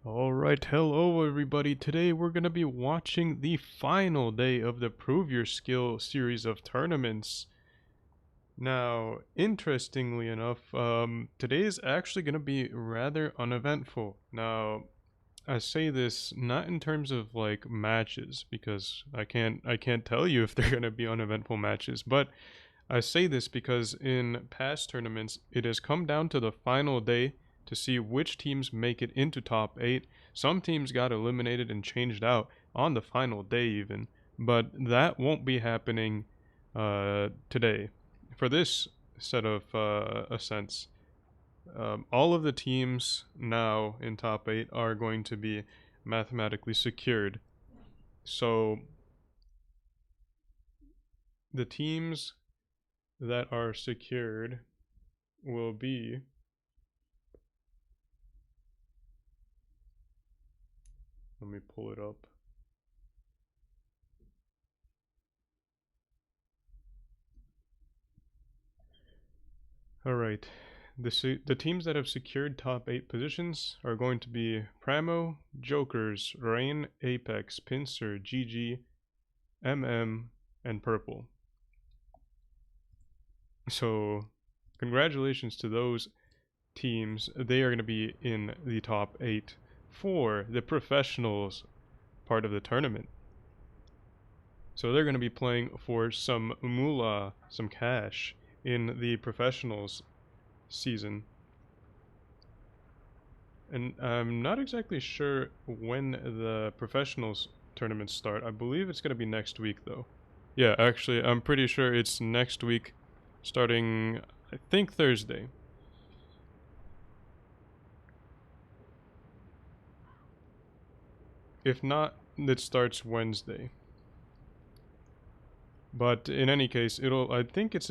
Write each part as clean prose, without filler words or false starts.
Alright, hello everybody. Today we're going to be watching the final day of the Prove Your Skill series of tournaments. Now, interestingly enough, today is actually going to be rather uneventful. Now, I say this not in terms of like matches, because I can't tell you if they're going to be uneventful matches, but I say this because in past tournaments, it has come down to the final day to see which teams make it into top 8. Some teams got eliminated and changed out on the final day even, but that won't be happening today. For this set of ascents, all of the teams now in top 8 are going to be mathematically secured. So the teams that are secured will be let me pull it up. Alright, the teams that have secured top 8 positions are going to be Primo, Jokers, Rain, Apex, Pincer, GG, MM, and Purple. So, congratulations to those teams. They are going to be in the top 8 for the professionals part of the tournament. So they're going to be playing for some moolah, some cash in the professionals season. And I'm not exactly sure when the professionals tournaments start. I believe it's going to be next week though. Yeah, actually, I'm pretty sure it's next week starting, I think, Thursday. If not, it starts Wednesday. But in any case, I think it's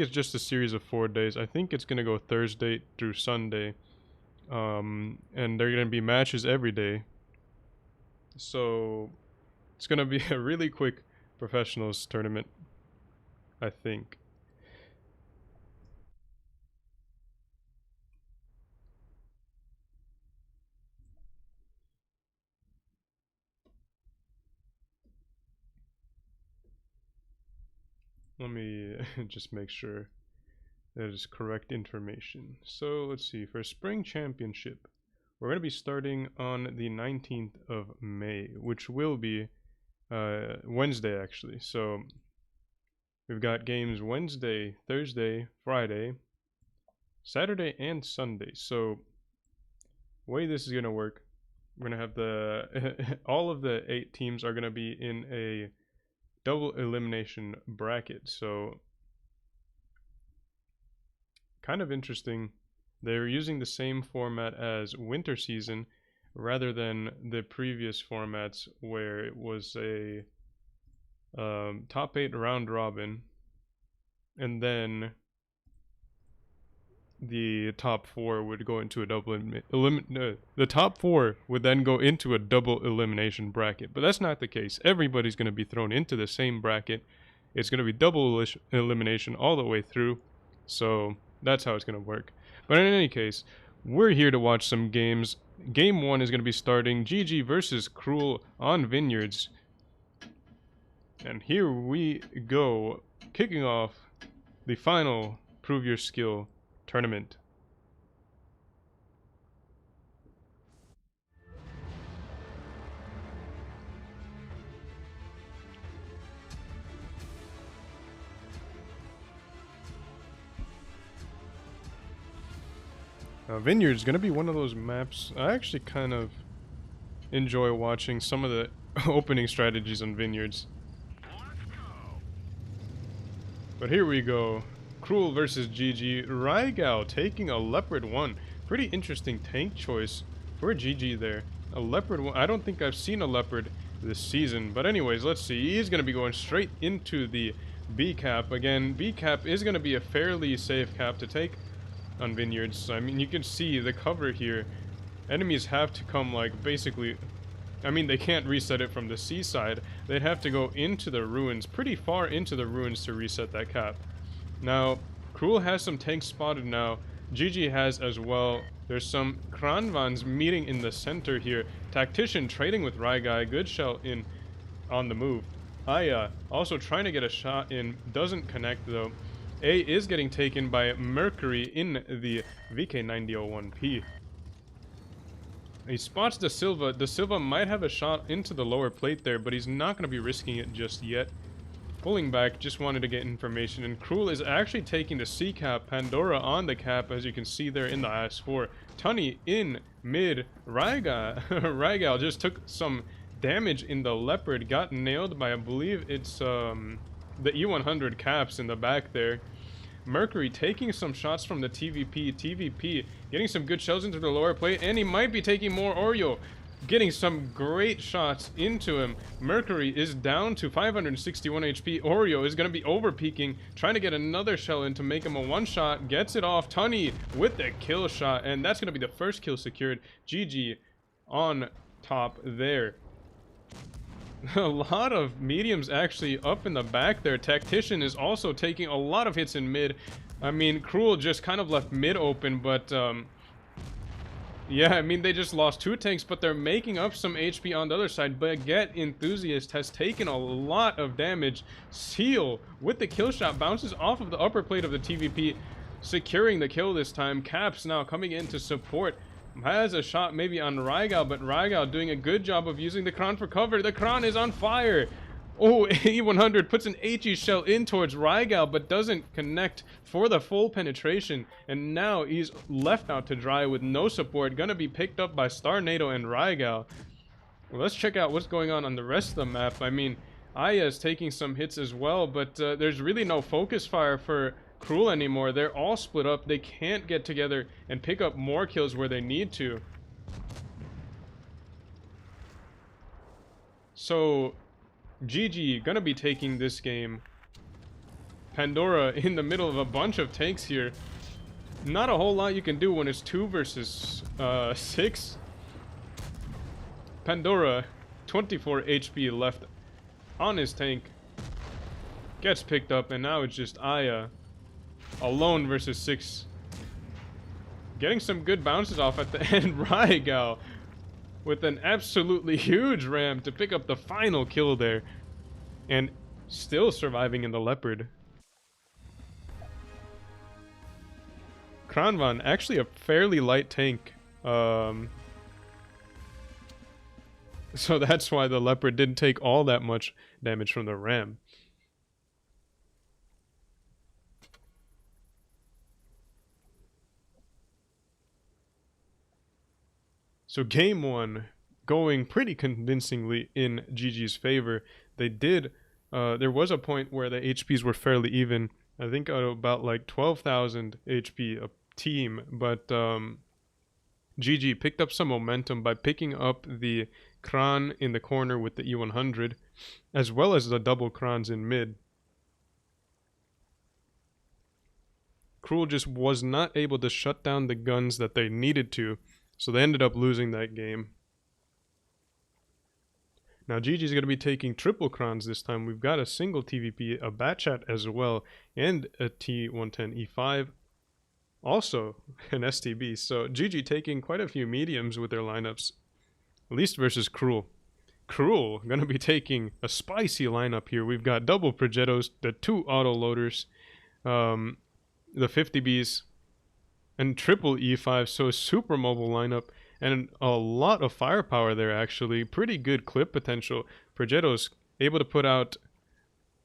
just a series of 4 days. I think it's gonna go Thursday through Sunday, and there are gonna be matches every day. So it's gonna be a really quick professionals tournament, I think. Let me just make sure that is correct information. So let's see, for Spring Championship, we're going to be starting on the 19th of May, which will be Wednesday actually. So we've got games Wednesday, Thursday, Friday, Saturday, and Sunday. So the way this is going to work, we're going to have the all of the 8 teams are going to be in a double elimination bracket. So kind of interesting. They're using the same format as winter season rather than the previous formats where it was a top 8 round robin, and then the top 4 would go into a double the top 4 would then go into a double elimination bracket. But that's not the case. Everybody's going to be thrown into the same bracket. It's going to be double elimination all the way through. So that's how it's going to work. But in any case, we're here to watch some games. Game 1 is going to be starting GG versus Cruel on Vineyards. And here we go, kicking off the final Prove Your Skill tournament. Vineyard is going to be one of those maps. I actually kind of enjoy watching some of the opening strategies on Vineyards. But here we go. Cruel versus GG. Rygao taking a Leopard 1. Pretty interesting tank choice for GG there. A Leopard 1. I don't think I've seen a Leopard this season. But anyways, let's see. He's going to be going straight into the B cap. Again, B cap is going to be a fairly safe cap to take on Vineyards. I mean, you can see the cover here. Enemies have to come, like, basically... I mean, they can't reset it from the seaside. They'd have to go into the ruins, pretty far into the ruins to reset that cap. Now, Cruel has some tanks spotted now. GG has as well. There's some Kranvans meeting in the center here. Tactician trading with Raigai. Good shell in on the move. Aya also trying to get a shot in. Doesn't connect though. A is getting taken by Mercury in the VK9001P. He spots the Silva. The Silva might have a shot into the lower plate there, but he's not going to be risking it just yet. Pulling back, just wanted to get information, and Cruel is actually taking the C cap, Pandora on the cap, as you can see there in the IS-4. Tunny in mid, Raigal just took some damage in the Leopard, got nailed by, I believe it's the E100 caps in the back there. Mercury taking some shots from the TVP getting some good shells into the lower plate, and he might be taking more Oreo. Getting some great shots into him. Mercury is down to 561 HP. Oreo is going to be over-peaking, trying to get another shell in to make him a one-shot. Gets it off. Tunny with the kill shot, and that's going to be the first kill secured. GG on top there. A lot of mediums actually up in the back there. Tactician is also taking a lot of hits in mid. I mean, Cruel just kind of left mid open, but yeah, I mean, they just lost 2 tanks, but they're making up some HP on the other side. Baguette Enthusiast has taken a lot of damage. Seal with the kill shot bounces off of the upper plate of the TVP, securing the kill this time. Caps now coming in to support. Has a shot maybe on Raigal, but Raigal doing a good job of using the Kron for cover. The Kron is on fire. Oh, E100 puts an HE shell in towards Raigal, but doesn't connect for the full penetration. And now he's left out to dry with no support. Gonna be picked up by Starnado and Raigal. Well, let's check out what's going on the rest of the map. I mean, Aya is taking some hits as well, but there's really no focus fire for Cruel anymore. They're all split up. They can't get together and pick up more kills where they need to. So GG gonna be taking this game. Pandora in the middle of a bunch of tanks here. Not a whole lot you can do when it's 2 versus 6. Pandora, 24 HP left on his tank. Gets picked up, and now it's just Aya alone versus 6. Getting some good bounces off at the end. Raigal with an absolutely huge ram to pick up the final kill there. And still surviving in the Leopard. Kranvan, actually a fairly light tank. So that's why the Leopard didn't take all that much damage from the ram. So game 1 going pretty convincingly in GG's favor. They did, there was a point where the HPs were fairly even. I think about like 12,000 HP a team, but GG picked up some momentum by picking up the Kran in the corner with the E100, as well as the double Krans in mid. Cruel just was not able to shut down the guns that they needed to, so they ended up losing that game. Now GG is going to be taking triple Krans this time. We've got a single TVP, a Batchat as well, and a T110E5. Also an STB. So GG taking quite a few mediums with their lineups. At least versus Cruel. Cruel going to be taking a spicy lineup here. We've got double Progettos, the 2 auto loaders, the 50Bs, and triple E5, so a super mobile lineup, and a lot of firepower there actually. Pretty good clip potential. Progetto's able to put out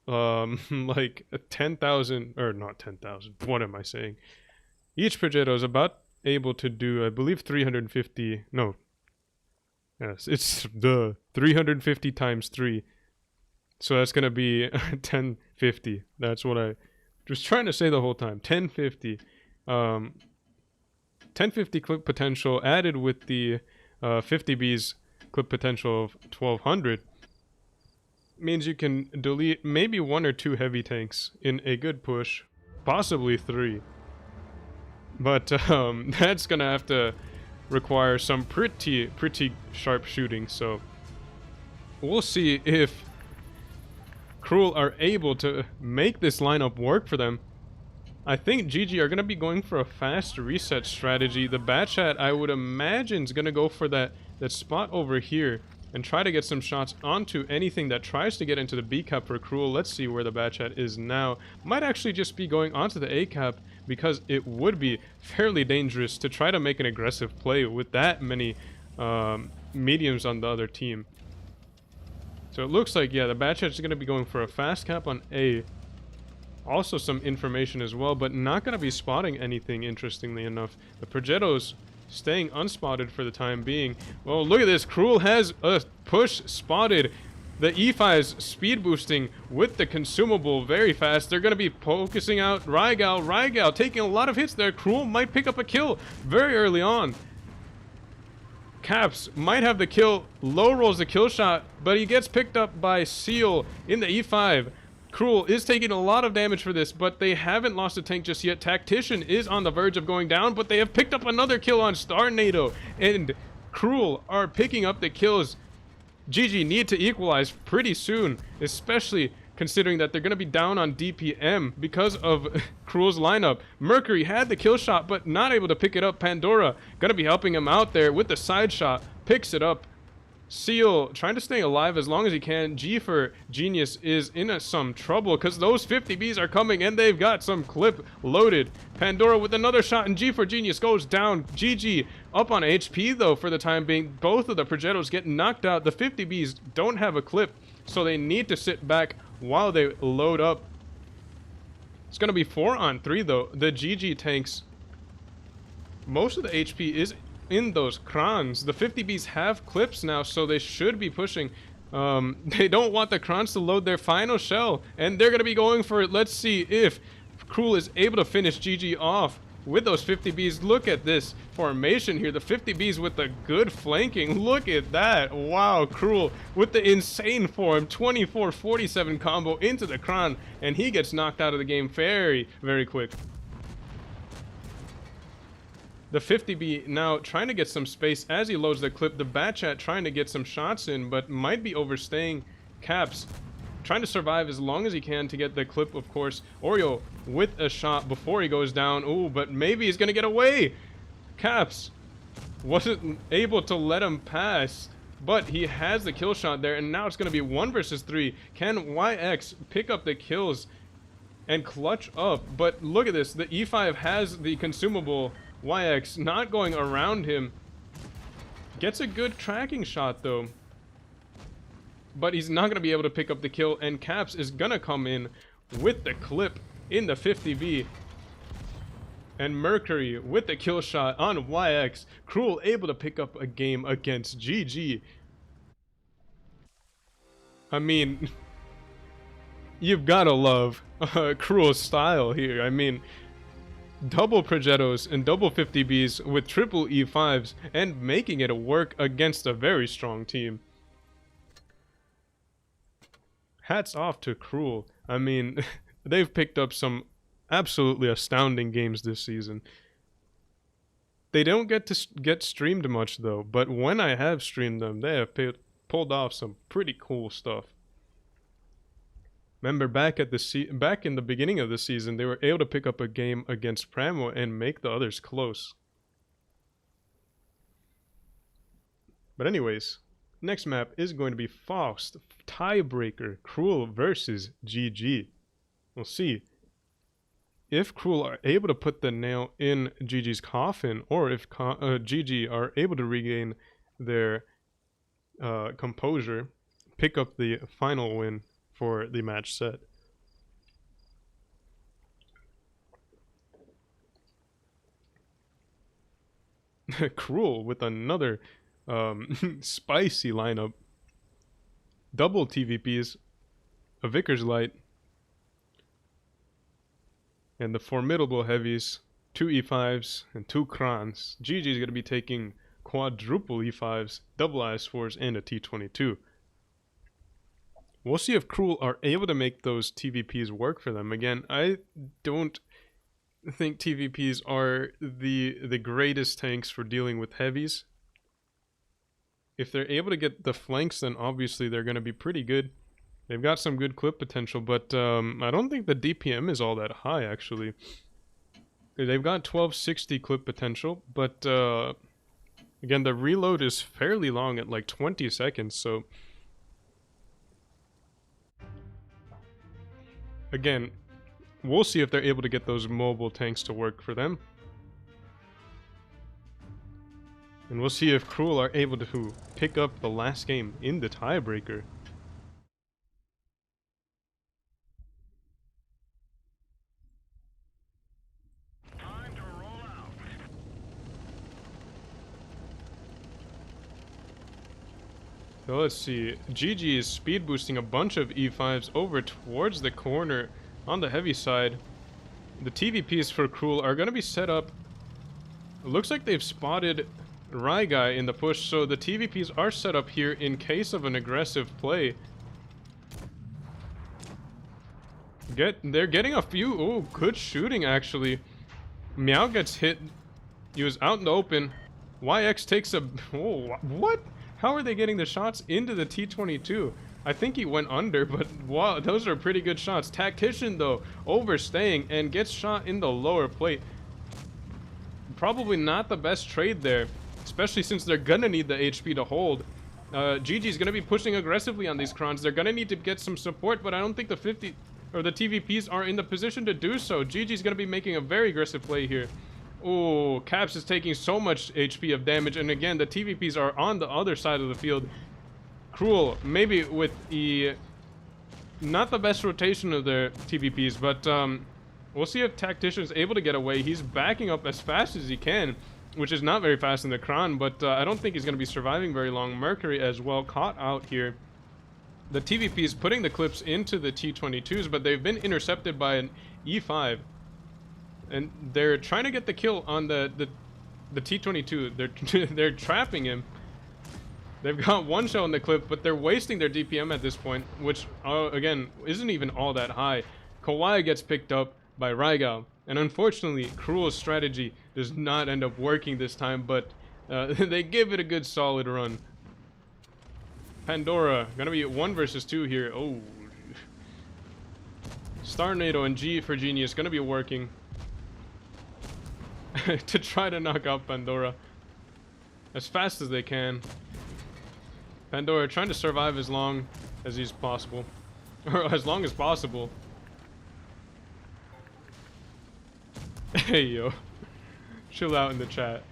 like 10,000, or not 10,000, what am I saying? Each Progetto is about able to do, I believe, 350, no. Yes, it's the 350 times 3. So that's going to be 1050. That's what I was trying to say the whole time. 1050. 1050 clip potential added with the 50B's clip potential of 1200 means you can delete maybe 1 or 2 heavy tanks in a good push, possibly 3. But that's gonna have to require some pretty sharp shooting, so we'll see if Cruel are able to make this lineup work for them. I think GG are going to be going for a fast reset strategy. The Batchat, I would imagine, is going to go for that spot over here and try to get some shots onto anything that tries to get into the B cap for Cruel. Let's see where the Batchat is now. Might actually just be going onto the A cap because it would be fairly dangerous to try to make an aggressive play with that many mediums on the other team. So it looks like, yeah, the Batchat is going to be going for a fast cap on A. Also some information as well, but not going to be spotting anything, interestingly enough. The Progetto's staying unspotted for the time being. Well, look at this. Cruel has a push spotted. The E5's speed boosting with the consumable very fast. They're going to be focusing out Rygal. Rygal taking a lot of hits there. Cruel might pick up a kill very early on. Caps might have the kill. Low rolls the kill shot, but he gets picked up by Seal in the E5. Cruel is taking a lot of damage for this, but they haven't lost a tank just yet. Tactician is on the verge of going down, but they have picked up another kill on Starnado, and Cruel are picking up the kills. GG need to equalize pretty soon, especially considering that they're going to be down on DPM because of Cruel's lineup. Mercury had the kill shot, but not able to pick it up. Pandora going to be helping him out there with the side shot, picks it up. Seal trying to stay alive as long as he can. G for Genius is in some trouble because those 50 Bs are coming and they've got some clip loaded. Pandora with another shot and G for Genius goes down. GG up on HP though for the time being. Both of the Progettos get knocked out. The 50 Bs don't have a clip, so they need to sit back while they load up. It's going to be 4 on 3 though. The GG tanks, most of the HP is in those crons. The 50 Bs have clips now, so they should be pushing. They don't want the crons to load their final shell, and they're going to be going for it. Let's see if Cruel is able to finish GG off with those 50 Bs. Look at this formation here. The 50 Bs with the good flanking. Look at that. Wow, Cruel with the insane form. 24-47 combo into the cron, and he gets knocked out of the game very, very quick. The 50B now trying to get some space as he loads the clip. The Batchat trying to get some shots in, but might be overstaying. Caps trying to survive as long as he can to get the clip, of course. Oreo with a shot before he goes down. Ooh, but maybe he's going to get away. Caps wasn't able to let him pass, but he has the kill shot there, and now it's going to be 1 versus 3. Can YX pick up the kills and clutch up? But look at this. The E5 has the consumable. YX not going around him. Gets a good tracking shot though, but he's not going to be able to pick up the kill, and Caps is going to come in with the clip in the 50B. And Mercury with the kill shot on YX. Cruel able to pick up a game against GG. I mean, you've got to love Cruel's style here. I mean, double Progettos and double 50Bs with triple E5s and making it work against a very strong team. Hats off to Cruel. I mean, they've picked up some absolutely astounding games this season. They don't get streamed much though, but when I have streamed them, they have pulled off some pretty cool stuff. Remember back in the beginning of the season, they were able to pick up a game against Primo and make the others close. But anyways, next map is going to be Faust Tiebreaker, Cruel versus GG. We'll see if Cruel are able to put the nail in GG's coffin, or if GG are able to regain their composure, pick up the final win for the match set. Cruel with another spicy lineup. Double TVPs, a Vickers Light, and the formidable heavies, 2 E5s and 2 crons. GG is going to be taking quadruple E5s, double IS4s, and a T22. We'll see if Cruel are able to make those TVPs work for them. Again, I don't think TVPs are the greatest tanks for dealing with heavies. If they're able to get the flanks, then obviously they're going to be pretty good. They've got some good clip potential, but I don't think the DPM is all that high, actually. They've got 1260 clip potential, but again, the reload is fairly long at like 20 seconds, so again, we'll see if they're able to get those mobile tanks to work for them. And we'll see if Cruel are able to pick up the last game in the tiebreaker. So let's see, GG is speed boosting a bunch of E5s over towards the corner on the heavy side. The TVPs for Cruel are going to be set up. It looks like they've spotted Ryguy in the push, so the TVPs are set up here in case of an aggressive play. They're getting a few, oh, good shooting actually. Meow gets hit, he was out in the open. YX takes a, oh, what? How are they getting the shots into the T-22? I think he went under, but wow, those are pretty good shots. Tactician, though, overstaying and gets shot in the lower plate. Probably not the best trade there, especially since they're gonna need the HP to hold. GG's gonna be pushing aggressively on these crons. They're gonna need to get some support, but I don't think the 50 or the TVPs are in the position to do so. GG's gonna be making a very aggressive play here. Oh, Caps is taking so much HP of damage, and again, the TVPs are on the other side of the field. Cruel, maybe with the not the best rotation of their TVPs, but we'll see if Tactician is able to get away. He's backing up as fast as he can, which is not very fast in the Kron, but I don't think he's going to be surviving very long. Mercury as well caught out here. The TVP is putting the clips into the T-22s, but they've been intercepted by an E5. And they're trying to get the kill on the T-22. They're trapping him. They've got one shell in the clip, but they're wasting their DPM at this point, which, again, isn't even all that high. Kawhi gets picked up by Ryguy, and unfortunately, Cruel's strategy does not end up working this time, but they give it a good solid run. Pandora, gonna be 1 versus 2 here. Oh. Starnado and G for Genius, gonna be working to try to knock out Pandora as fast as they can. Pandora trying to survive as long as he's possible, or as long as possible. Hey yo, chill out in the chat.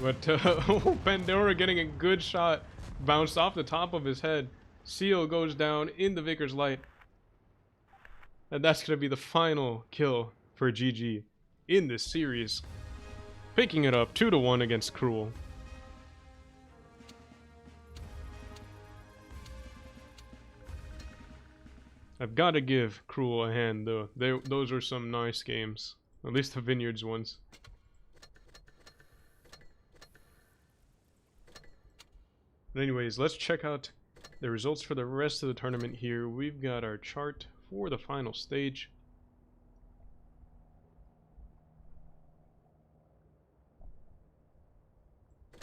But oh, Pandora getting a good shot, bounced off the top of his head. Seal goes down in the Vickers Light, and that's gonna be the final kill for GG in this series, picking it up 2-1 against Cruel. I've got to give Cruel a hand though. Those are some nice games, at least the Vineyards ones. But anyways, let's check out the results for the rest of the tournament here. We've got our chart for the final stage.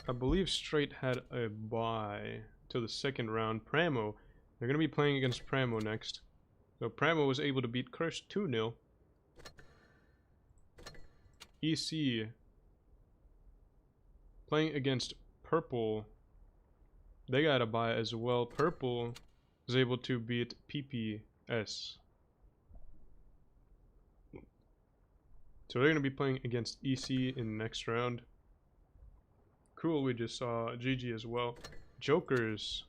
I believe Straight had a bye to the second round. Primo, they're going to be playing against Primo next. So Primo was able to beat Crush 2-0. EC playing against Purple. They got a bye as well. Purple was able to beat PPS. So they're going to be playing against EC in the next round. Cruel, we just saw. GG as well. Jokers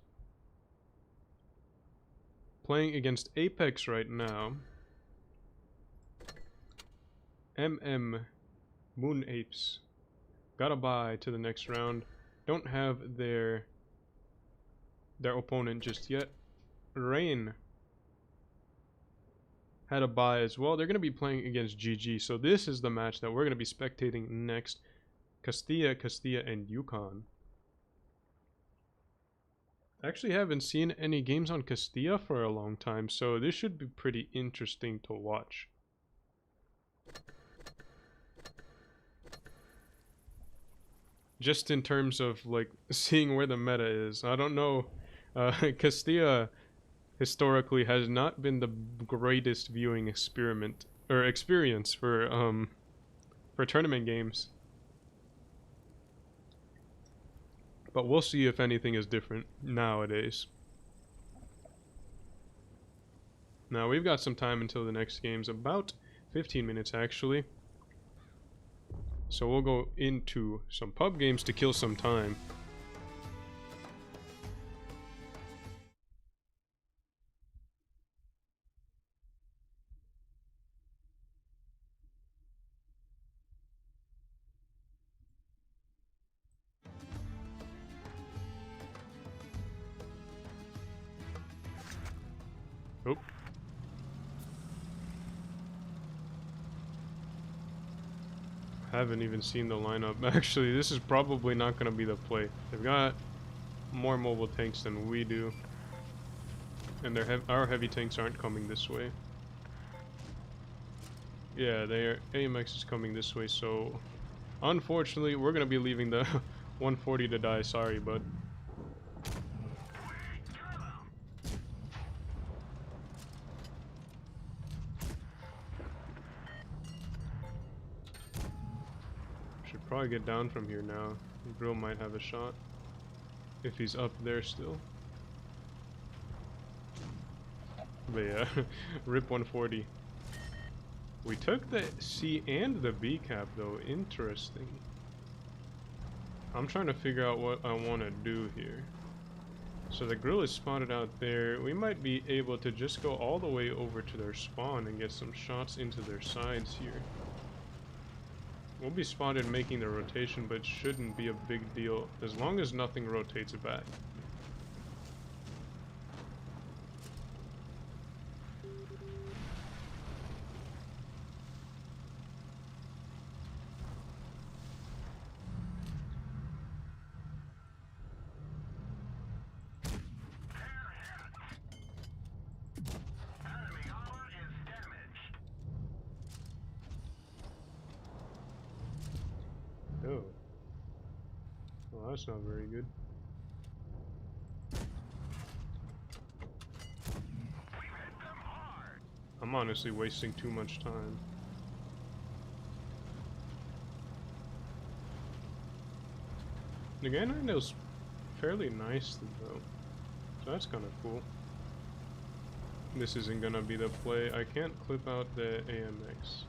playing against Apex right now. Moon Apes got a bye to the next round. Don't have their opponent just yet. Rain had a bye as well. They're going to be playing against GG. So this is the match that we're going to be spectating next. Castilla, and Yukon. I actually haven't seen any games on Castilla for a long time, so this should be pretty interesting to watch. Just in terms of like seeing where the meta is. I don't know. Castilla historically has not been the greatest viewing experiment or experience for tournament games. But we'll see if anything is different nowadays. Now we've got some time until the next game's about 15 minutes actually. So we'll go into some pub games to kill some time. Oh. Haven't even seen the lineup. Actually, this is probably not going to be the play. They've got more mobile tanks than we do. And our heavy tanks aren't coming this way. Yeah, AMX is coming this way, so unfortunately, we're going to be leaving the 140 to die. Sorry, bud. Should probably get down from here now. Grill might have a shot. If he's up there still. But yeah, rip 140. We took the C and the B cap though. Interesting. I'm trying to figure out what I want to do here. So the grill is spotted out there. We might be able to just go all the way over to their spawn and get some shots into their sides here. We'll be spotted making the rotation, but it shouldn't be a big deal as long as nothing rotates back. Oh. Well, that's not very good. I'm honestly wasting too much time. The guy knows fairly nice though, so that's kind of cool. This isn't gonna be the play. I can't clip out the AMX.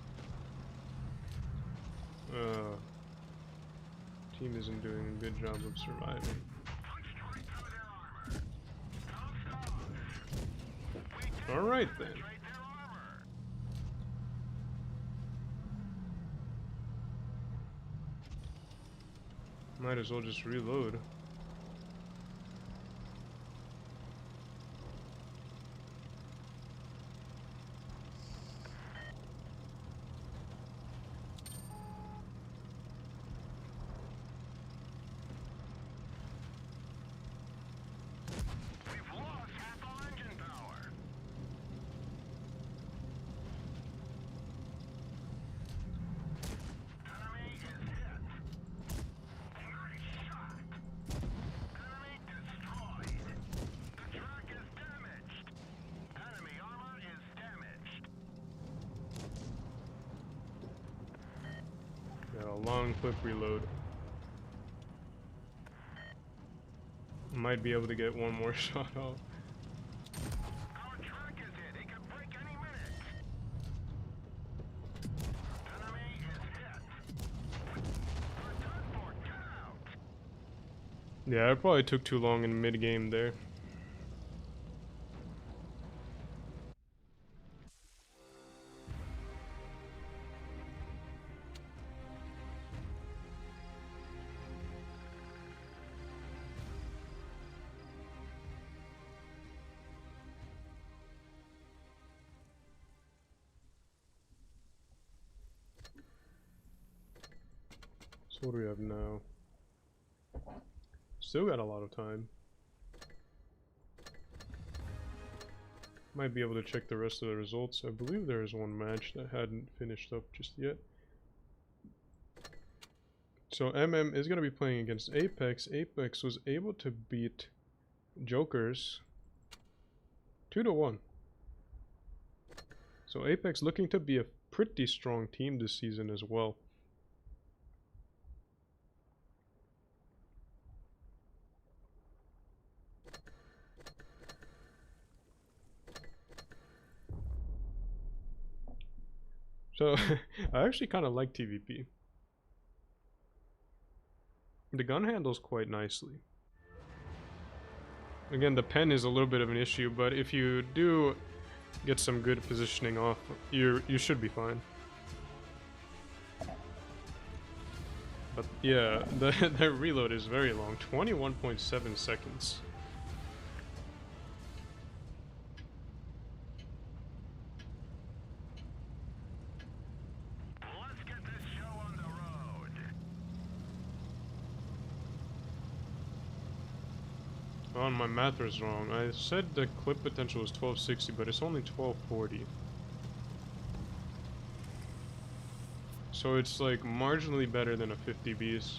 Team isn't doing a good job of surviving. Alright then. Might as well just reload. Long clip reload. Might be able to get one more shot off. Our truck is hit. It could break any minute. Enemy is hit. We're done for. Get out. Yeah, I probably took too long in mid-game there. So what do we have now? Still got a lot of time. Might be able to check the rest of the results. I believe there is one match that hadn't finished up just yet. So MM is going to be playing against Apex. Apex was able to beat Jokers 2-1. So Apex looking to be pretty strong team this season as well. So I actually kind of like TVP. The gun handles quite nicely. Again, the pen is a little bit of an issue, but if you do get some good positioning off, you should be fine. But yeah, the reload is very long, 21.7 seconds. Let's get this show on the road. Oh, my math was wrong. I said the clip potential was 1260, but it's only 1240. So it's like marginally better than a 50 Bs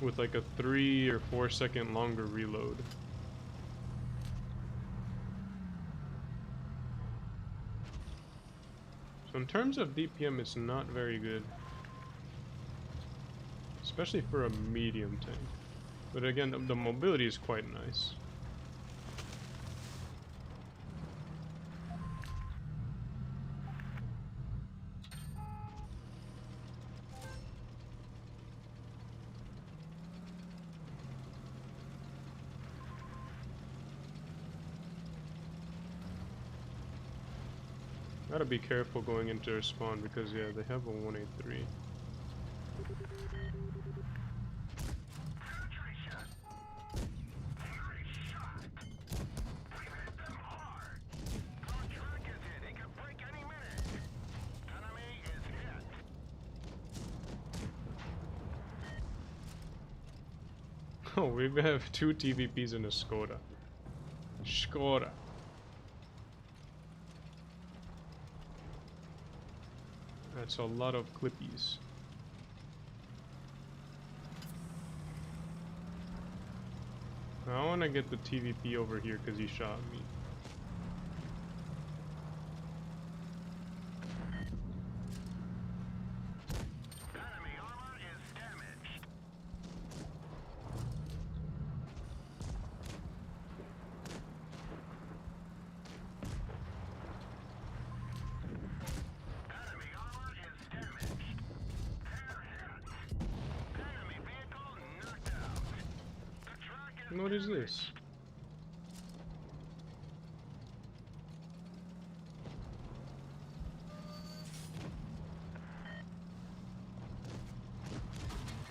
with like a 3 or 4 second longer reload. So in terms of DPM, it's not very good, especially for a medium tank. But again, the mobility is quite nice. Gotta be careful going into their spawn because yeah, they have a 183. Oh, we have 2 TVPs and a Skoda. Skoda. That's a lot of clippies. I want to get the TVP over here because he shot me. Enemy armor is damaged. Enemy armor is damaged. Airheads. Enemy vehicle knocked out. The truck is What is this?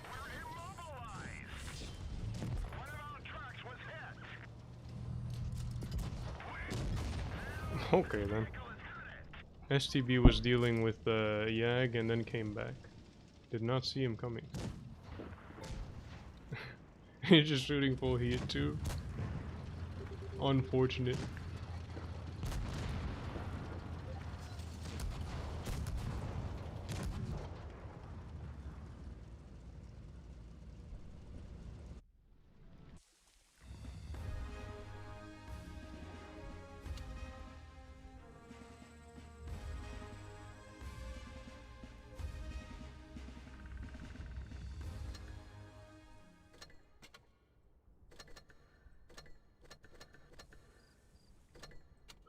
We're immobilized. One of our trucks was hit. Okay then. Vehicle is hit. STB was dealing with the Yag and then came back. Did not see him coming. He's just shooting full heat too. Unfortunate.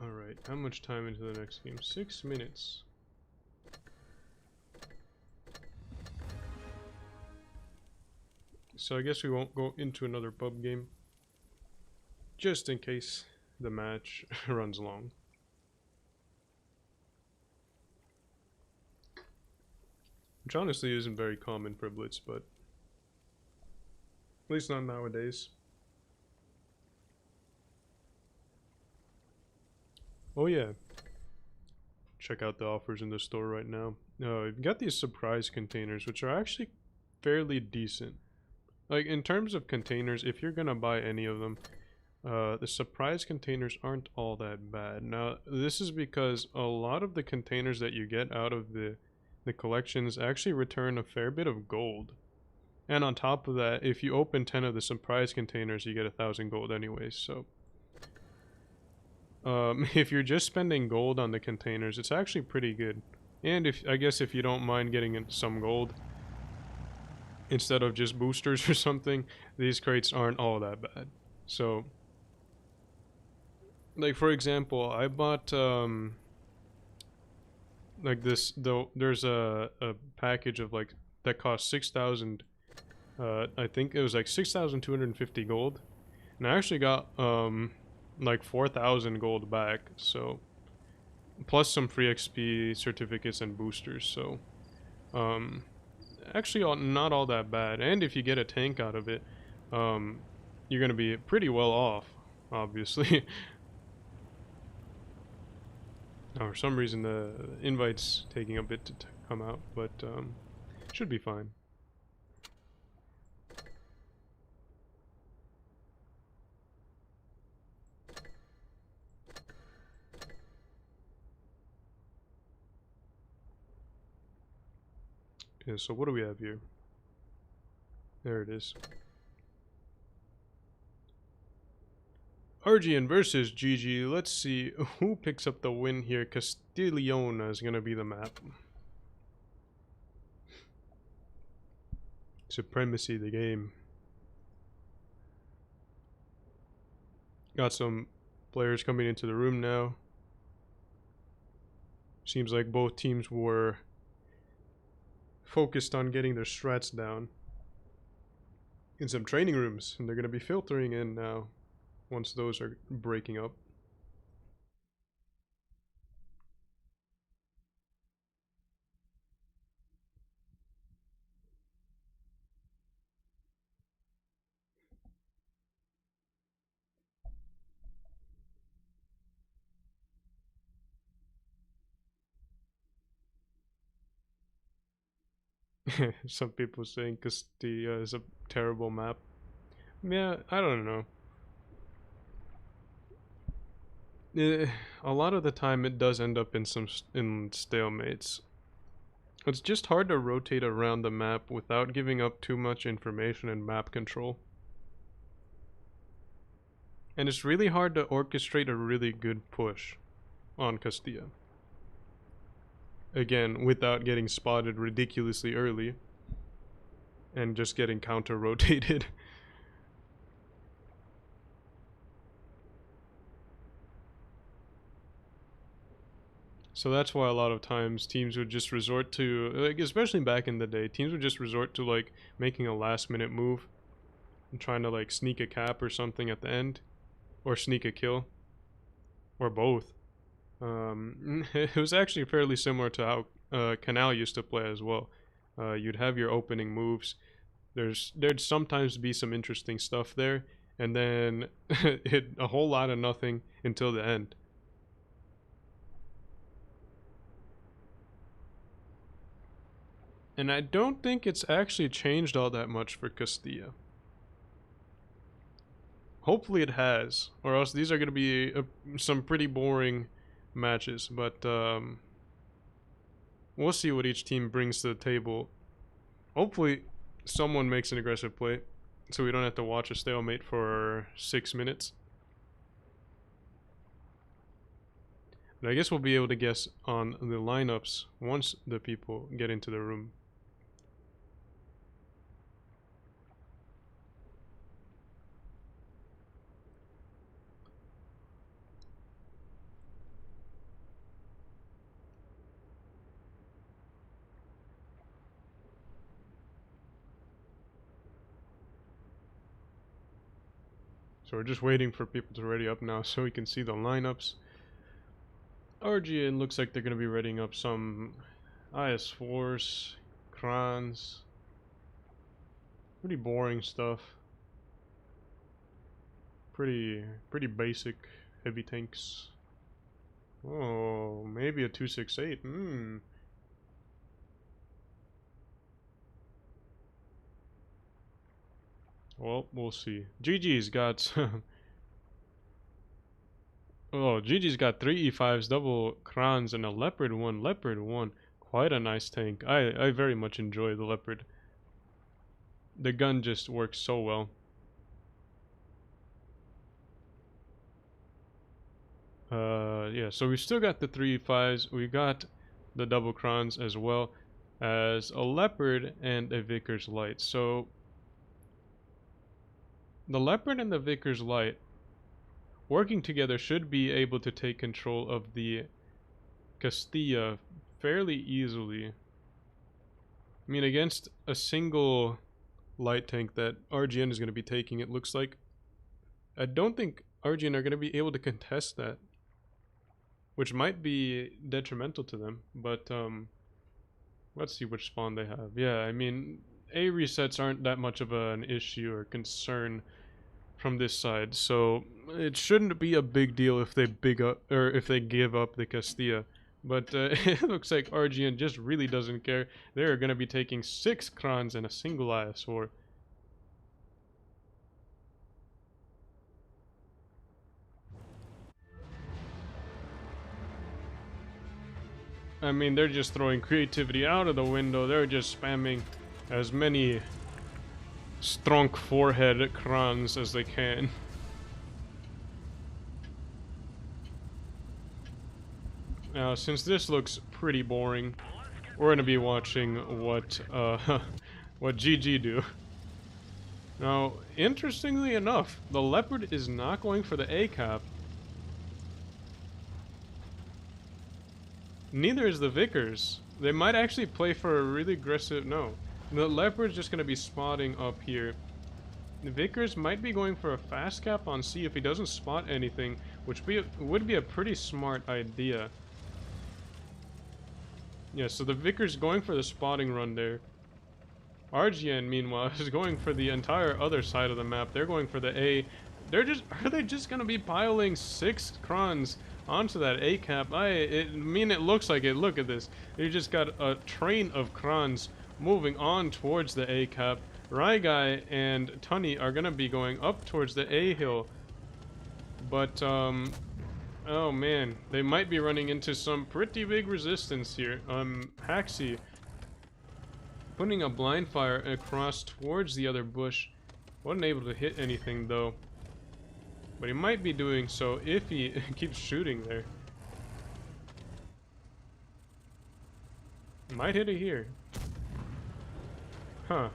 Alright, how much time into the next game? 6 minutes. So I guess we won't go into another pub game. Just in case the match runs long. Which honestly isn't very common for Blitz, but at least not nowadays. Oh yeah. Check out the offers in the store right now. You've got these surprise containers, which are actually fairly decent. Like, in terms of containers, if you're gonna buy any of them, the surprise containers aren't all that bad. Now, this is because a lot of the containers that you get out of the collections actually return a fair bit of gold. And on top of that, if you open 10 of the surprise containers, you get 1,000 gold anyways, so... if you're just spending gold on the containers, it's actually pretty good. And if I guess if you don't mind getting some gold instead of just boosters or something, these crates aren't all that bad. So, like for example, I bought like this though there's a package of like that costs 6,000 I think it was like 6,250 gold, and I actually got like 4,000 gold back, so plus some free XP certificates and boosters, so um actually not all that bad. And if you get a tank out of it, um you're gonna be pretty well off, obviously. For some reason the invite's taking a bit to come out, but should be fine. Yeah, so what do we have here? There it is. Argian versus GG. Let's see who picks up the win here. Castilla is gonna be the map. Supremacy, the game. Got some players coming into the room now. Seems like both teams were focused on getting their strats down in some training rooms, and they're gonna be filtering in now once those are breaking up. Some people saying Castilla is a terrible map. Yeah, I don't know. A lot of the time it does end up in in stalemates. It's just hard to rotate around the map without giving up too much information and map control. And it's really hard to orchestrate a really good push on Castilla. Again, without getting spotted ridiculously early and just getting counter-rotated. So that's why a lot of times teams would just resort to, like, especially back in the day, teams would just resort to like making a last minute move and trying to like sneak a cap or something at the end, or sneak a kill, or both. It was actually fairly similar to how Canal used to play as well. You'd have your opening moves. There'd sometimes be some interesting stuff there, and then a whole lot of nothing until the end. And I don't think it's actually changed all that much for Castilla. Hopefully it has, or else these are going to be some pretty boring matches. But we'll see what each team brings to the table. Hopefully someone makes an aggressive play, so we don't have to watch a stalemate for 6 minutes. But I guess we'll be able to guess on the lineups once the people get into the room. So we're just waiting for people to ready up now so we can see the lineups. RGN looks like they're going to be readying up some IS-4s, Krans. Pretty boring stuff. Pretty basic heavy tanks. Oh, maybe a 268. Well, we'll see. GG's got some. Oh, GG's got 3 E5s, double Krans, and a Leopard 1. Leopard 1. Quite a nice tank. I very much enjoy the Leopard. The gun just works so well. Yeah, so we still got the 3 E5s. We got the double crons, as well as a leopard and a Vickers light. So the leopard and the Vickers light working together should be able to take control of the Castilla fairly easily. I mean, against a single light tank that RGN is going to be taking, it looks like, I don't think RGN are going to be able to contest that, which might be detrimental to them. But let's see which spawn they have. Yeah, I mean, A resets aren't that much of an issue or concern from this side, so it shouldn't be a big deal if they give up the Castilla. But it looks like RGN just really doesn't care. They're going to be taking 6 crons and a single IS-4. I mean, they're just throwing creativity out of the window. They're just spamming as many strong forehead crons as they can. Now, since this looks pretty boring, we're gonna be watching what what GG do. Now, interestingly enough, the Leopard is not going for the A cap. Neither is the Vickers. They might actually play for a really aggressive... No. The Leopard's just going to be spotting up here. The Vickers might be going for a fast cap on C if he doesn't spot anything, which would be a pretty smart idea. Yeah, so the Vickers going for the spotting run there. RGN, meanwhile, is going for the entire other side of the map. They're going for the A. Are they just going to be piling 6 crons onto that A cap? I mean, it looks like it. Look at this. They just got a train of crons moving on towards the A cap. Ryguy and Tunny are gonna be going up towards the A hill, but oh man, they might be running into some pretty big resistance here. Haxi putting a blind fire across towards the other bush. Wasn't able to hit anything though, but he might be doing so if he keeps shooting there. Might hit it here. Huh.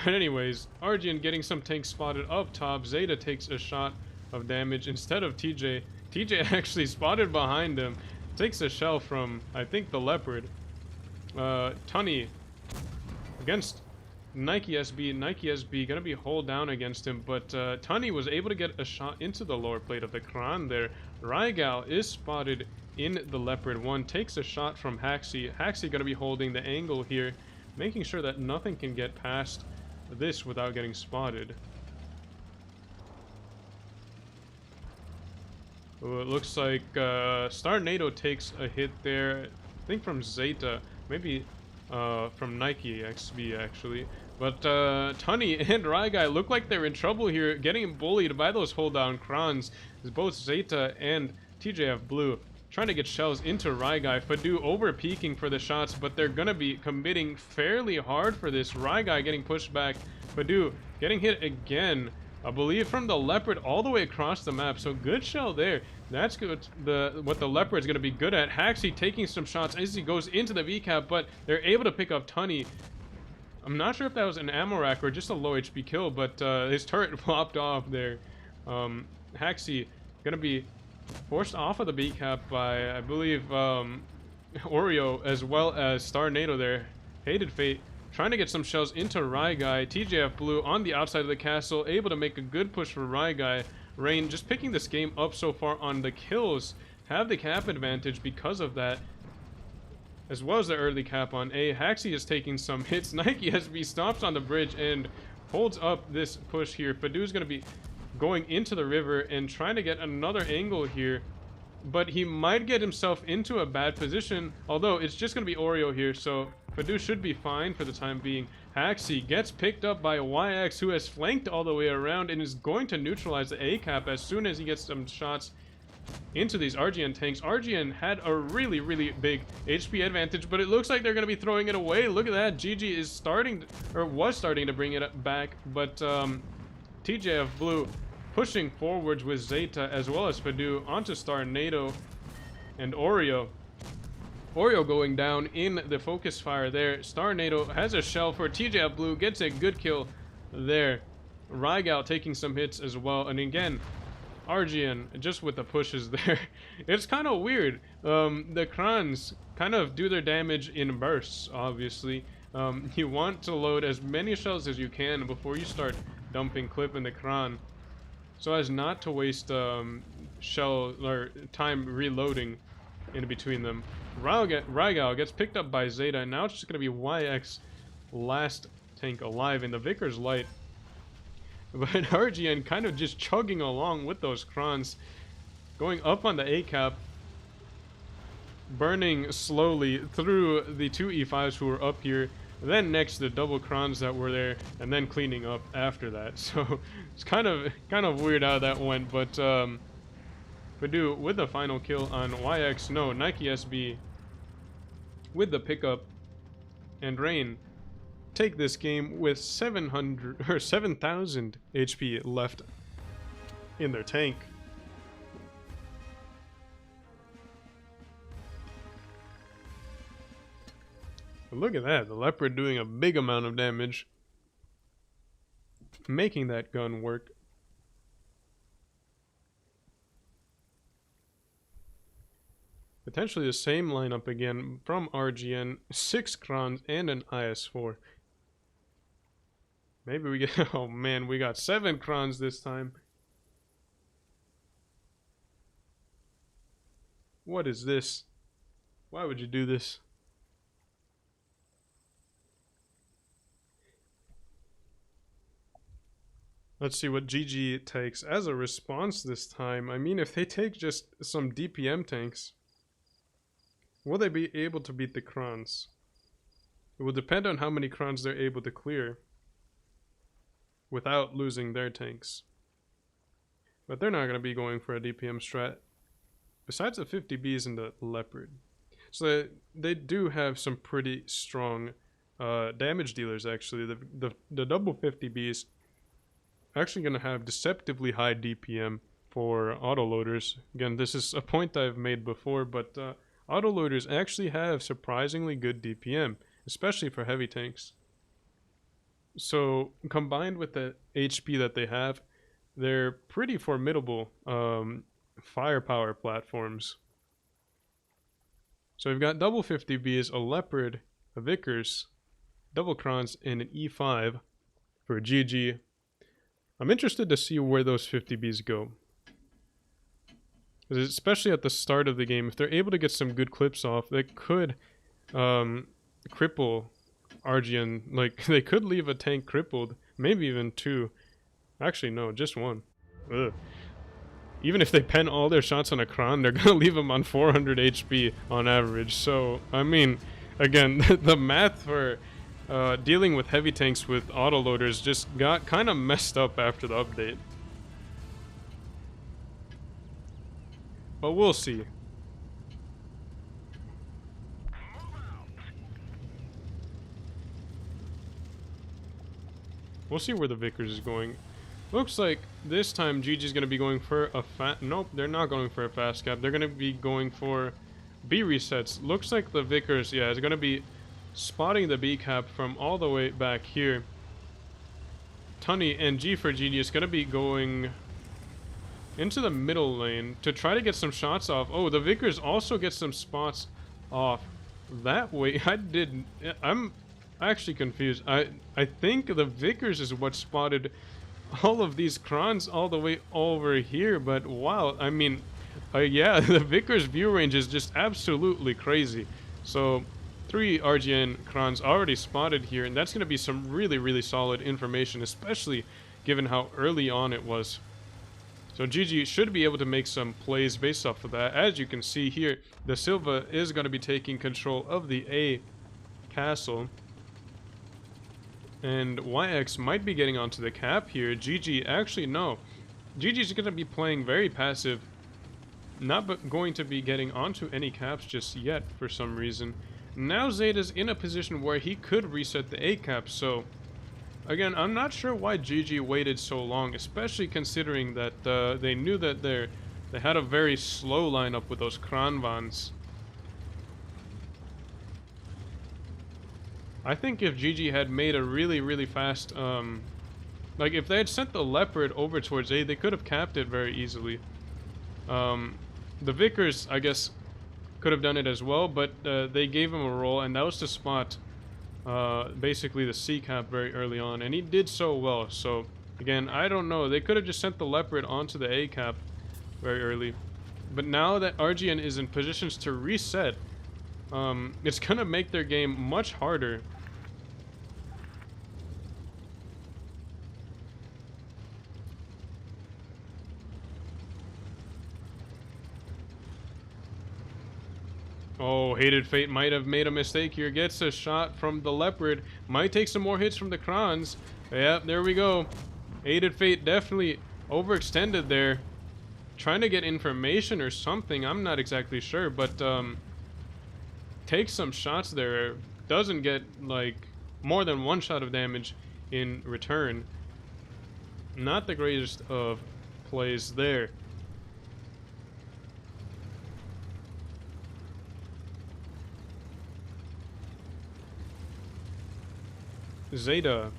Anyways, RGN getting some tanks spotted up top. Zeta takes a shot of damage instead of TJ. TJ actually spotted behind him. Takes a shell from, I think, the Leopard. Tunny against Nike SB. Nike SB gonna be hold down against him, but Tunny was able to get a shot into the lower plate of the Kron there. Rygal is spotted in the Leopard. One takes a shot from Haxi. Haxi gonna be holding the angle here, making sure that nothing can get past this without getting spotted. Ooh, it looks like Starnado takes a hit there, I think from Zeta, maybe from Nike XB actually. But Tunny and Ryguy look like they're in trouble here, getting bullied by those hold down crons. Both Zeta and TJF Blue trying to get shells into Ryguy. Fadu over peeking for the shots, but they're gonna be committing fairly hard for this. Ryguy getting pushed back. Fadu getting hit again, I believe from the Leopard all the way across the map. So good shell there. That's good. What the Leopard's gonna be good at. Haxi taking some shots as he goes into the VCAP, but they're able to pick up Tunny. I'm not sure if that was an ammo rack or just a low HP kill, but his turret popped off there. Haxi gonna be forced off of the beat cap by, I believe, Oreo as well as Starnado there. Hated Fate trying to get some shells into Ryguy. TJF Blue on the outside of the castle, able to make a good push for Ryguy. Rain just picking this game up so far on the kills, have the cap advantage because of that, as well as the early cap on A. Haxi is taking some hits. Nike SB stops on the bridge and holds up this push here. Fadu's going to be going into the river and trying to get another angle here, but he might get himself into a bad position, although it's just going to be Oreo here, so Fadu should be fine for the time being. Haxi gets picked up by YX, who has flanked all the way around and is going to neutralize the A cap as soon as he gets some shots into these RGN tanks. RGN had a really, really big HP advantage, but it looks like they're going to be throwing it away. Look at that. GG is starting, or was starting to bring it back, but TJF Blue pushing forwards with Zeta as well as Fadu onto Starnado and Oreo. Oreo going down in the focus fire there. Starnado has a shell for TJ Blue, gets a good kill there. Rygal taking some hits as well, and again, RGN just with the pushes there. It's kind of weird. The Krans kind of do their damage in bursts, obviously. You want to load as many shells as you can before you start dumping clip in the Kran, so as not to waste shell or time reloading in between them. Rygal gets picked up by Zeta, and now it's just going to be YX last tank alive in the Vickers Light. But RGN kind of just chugging along with those Krans, going up on the A cap, burning slowly through the two E5s who were up here, then next the double Krans that were there, and then cleaning up after that. So it's kind of weird how that went, but Purdue with the final kill on YX. No, Nike SB with the pickup, and Rain take this game with 700 or 7,000 HP left in their tank. But look at that, the Leopard doing a big amount of damage, making that gun work. Potentially the same lineup again from RGN, 6 Krans and an IS-4. Maybe we get, oh man, we got 7 Krans this time. What is this? Why would you do this? Let's see what GG takes as a response this time. I mean, if they take just some DPM tanks, will they be able to beat the Krans? It will depend on how many Krans they're able to clear without losing their tanks. But they're not going to be going for a DPM strat, besides the 50Bs and the Leopard. So they do have some pretty strong damage dealers, actually. The double 50Bs actually going to have deceptively high DPM for autoloaders. Again, this is a point I've made before, but autoloaders actually have surprisingly good DPM, especially for heavy tanks. So combined with the HP that they have, they're pretty formidable firepower platforms. So we've got double 50Bs, a Leopard, a Vickers, double Krans, and an E5 for GG. I'm interested to see where those 50Bs go, especially at the start of the game. If they're able to get some good clips off, they could cripple RGN. Like, they could leave a tank crippled, maybe even 2. Actually, no, just 1. Ugh. Even if they pen all their shots on a Kran, they're gonna leave them on 400 HP on average. So, I mean, again, the math for dealing with heavy tanks with autoloaders just got kind of messed up after the update. But we'll see. We'll see where the Vickers is going. Looks like this time GG's going to be going for a nope, they're not going for a fast cap. They're going to be going for B resets. Looks like the Vickers, yeah, is going to be spotting the B cap from all the way back here. Tunny and G for GG is going to be going into the middle lane to try to get some shots off. Oh, the Vickers also get some spots off that way. I'm actually confused. I think the Vickers is what spotted all of these Krans all the way over here, but wow, I mean, yeah, the Vickers view range is just absolutely crazy. So 3 RGN Krans already spotted here, and that's going to be some really, really solid information, especially given how early on it was. So GG should be able to make some plays based off of that. As you can see here, the Silva is going to be taking control of the A castle, and YX might be getting onto the cap here. GG, actually no. GG's going to be playing very passive, not going to be getting onto any caps just yet for some reason. Now Zeta's in a position where he could reset the A cap, so again, I'm not sure why GG waited so long, especially considering that they knew that they had a very slow lineup with those Kranvans. I think if GG had made a really fast, like if they had sent the Leopard over towards A, they could have capped it very easily. The Vickers, I guess, could have done it as well, but they gave him a roll, and that was to spot basically the C cap very early on, and he did so well. So again, I don't know, they could have just sent the Leopard onto the A cap very early, but now that RGN is in positions to reset, it's gonna make their game much harder. Oh, Hated Fate might have made a mistake here. Gets a shot from the Leopard. Might take some more hits from the Krons. Yeah, there we go. Hated Fate definitely overextended there. Trying to get information or something. I'm not exactly sure, but takes some shots there. Doesn't get, like, more than one shot of damage in return. Not the greatest of plays there. Zeta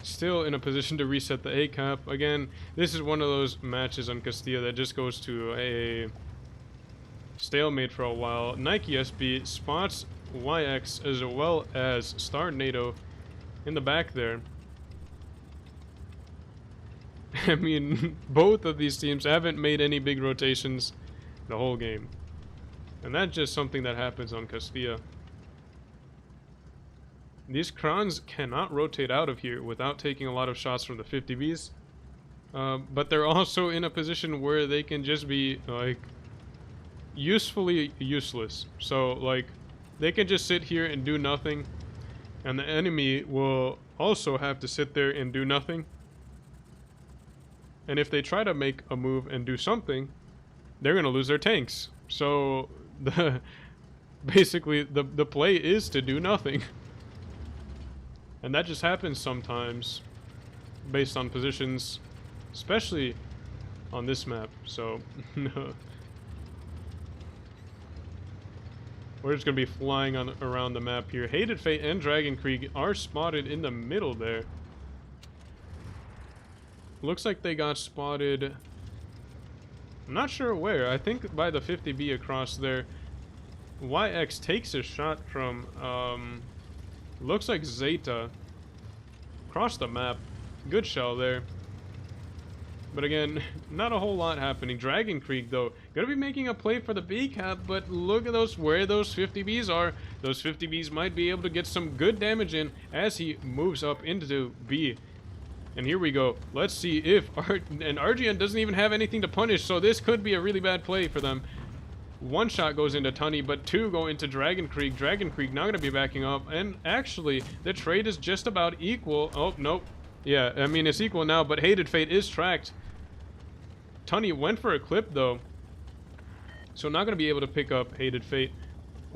still in a position to reset the A cap. Again, this is one of those matches on Castilla that just goes to a stalemate for a while. Nike SB spots YX as well as Star NATO in the back there. I mean, both of these teams haven't made any big rotations the whole game, and that's just something that happens on Castilla. These Krons cannot rotate out of here without taking a lot of shots from the 50Bs. But they're also in a position where they can just be, like, usefully useless. So, like, they can just sit here and do nothing. And the enemy will also have to sit there and do nothing. And if they try to make a move and do something, they're going to lose their tanks. So, basically, the play is to do nothing. And that just happens sometimes based on positions, especially on this map. So we're just going to be flying around the map here. Hated Fate and Dragon Krieg are spotted in the middle there. Looks like they got spotted, I'm not sure where. I think by the 50B across there. YX takes a shot from looks like Zeta across the map. Good shell there. But again, not a whole lot happening. Dragon Krieg, though, gonna be making a play for the B cap, but look at where those 50Bs are. Those 50Bs might be able to get some good damage in as he moves up into B. And here we go. Let's see if and RGN doesn't even have anything to punish, so this could be a really bad play for them. One shot goes into Tunny, but two go into Dragon Krieg. Dragon Krieg not going to be backing up. And actually, the trade is just about equal. Oh, nope. Yeah, I mean, it's equal now, but Hated Fate is tracked. Tunny went for a clip, though. So not going to be able to pick up Hated Fate.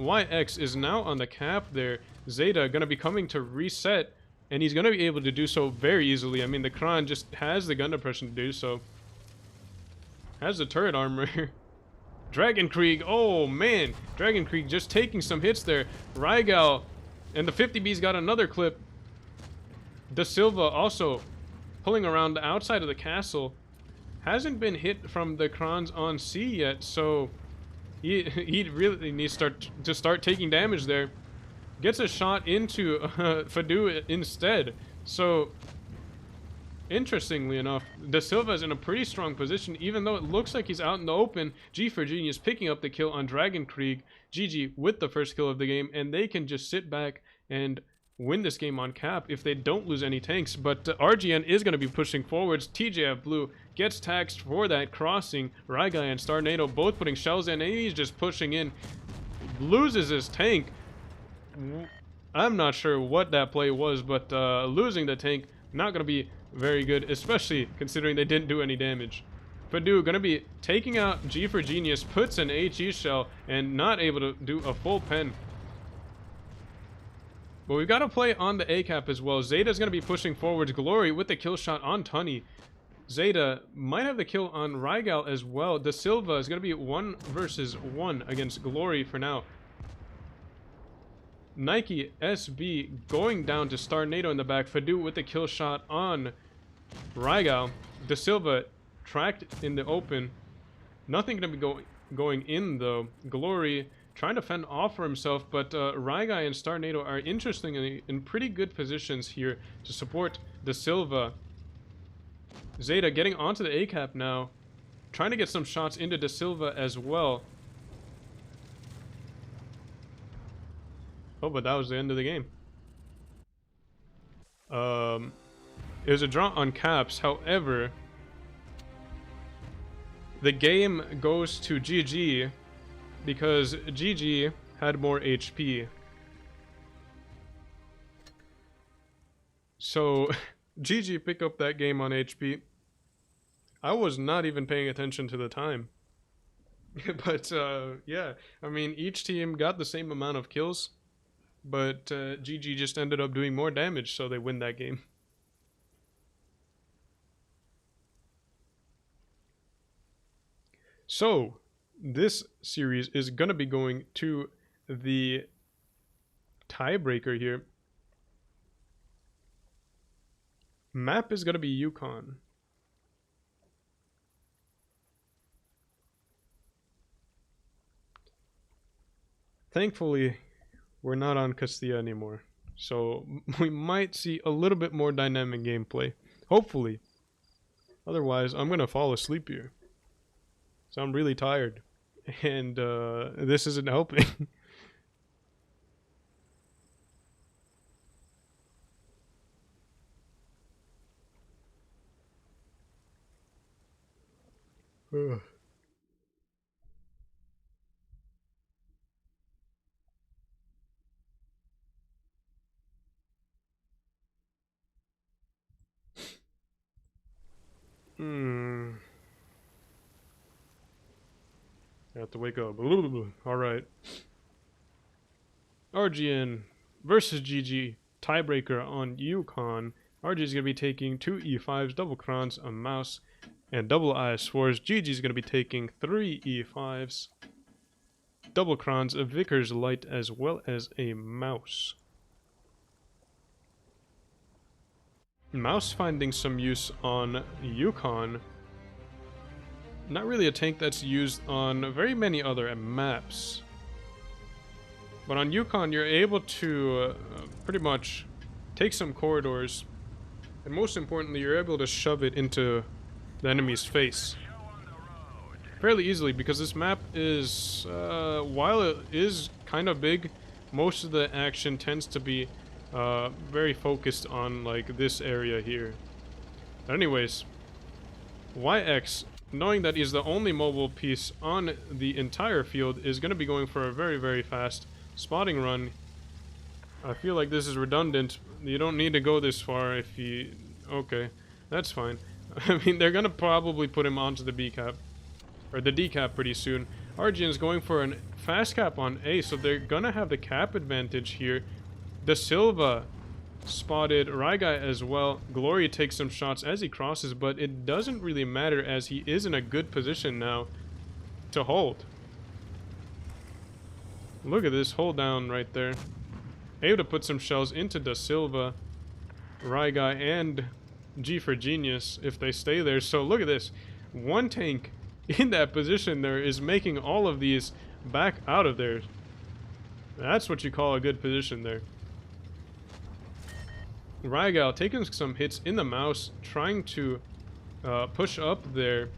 YX is now on the cap there. Zeta going to be coming to reset. And he's going to be able to do so very easily. I mean, the Kron just has the gun depression to do so. Has the turret armor. Dragon Krieg, oh man, Dragon Krieg just taking some hits there. Rygal and the 50B's got another clip. Da Silva also pulling around the outside of the castle. Hasn't been hit from the Krons on C yet, so he really needs to start taking damage there. Gets a shot into Fadu instead. So interestingly enough, Da Silva is in a pretty strong position, even though it looks like he's out in the open. G for Genius picking up the kill on Dragon Krieg. GG with the first kill of the game, and they can just sit back and win this game on cap if they don't lose any tanks. But RGN is going to be pushing forwards. TJF Blue gets taxed for that crossing. Rygai and Star NATO both putting shells in, and he's just pushing in. Loses his tank. I'm not sure what that play was, but losing the tank, not going to be very good, especially considering they didn't do any damage. Fadu going to be taking out G for Genius, puts an HE shell, and not able to do a full pen. But we've got to play on the A cap as well. Zeta's going to be pushing forwards. Glory with the kill shot on Tunny. Zeta might have the kill on Rygal as well. Da Silva is going to be 1 versus 1 against Glory for now. Nike SB going down to Star NATO in the back. Fadu with the kill shot on Rygal. De Silva tracked in the open. Nothing going to be going in though. Glory trying to fend off for himself, but Rygai and Star NATO are interestingly in pretty good positions here to support De Silva. Zeta getting onto the A-cap now, trying to get some shots into De Silva as well. Oh, but that was the end of the game. It was a draw on caps. However, the game goes to GG because GG had more HP. So GG pick up that game on HP. I was not even paying attention to the time. But yeah, I mean, each team got the same amount of kills, but GG just ended up doing more damage, so they win that game. So this series is gonna be going to the tiebreaker here. Map is gonna be Yukon. Thankfully, we're not on Castilla anymore, so we might see a little bit more dynamic gameplay. Hopefully. Otherwise, I'm gonna fall asleep here. So I'm really tired, and this isn't helping. I have to wake up. Alright. RGN versus GG. Tiebreaker on Yukon. RG is going to be taking 2 E5s, double crons, a mouse, and double IS4s. GG is going to be taking 3 E5s, double crons, a Vickers Light, as well as a mouse. Mouse finding some use on Yukon. Not really a tank that's used on very many other maps. But on Yukon, you're able to pretty much take some corridors. And most importantly, you're able to shove it into the enemy's face fairly easily, because this map is, while it is kind of big, most of the action tends to be very focused on like this area here. But anyways, YX, knowing that he's the only mobile piece on the entire field, is going to be going for a very, very fast spotting run. I feel like this is redundant. You don't need to go this far if you... Okay, that's fine. I mean, they're going to probably put him onto the B cap, or the D cap pretty soon. Arjun's going for a fast cap on A, so they're going to have the cap advantage here. De Silva spotted Rygai as well. Glory takes some shots as he crosses, but it doesn't really matter as he is in a good position now to hold. Look at this hold down right there. Able to put some shells into De Silva, Rygai, and G for Genius if they stay there. So look at this. One tank in that position there is making all of these back out of there. That's what you call a good position there. Rygal taking some hits in the mouse, trying to push up there.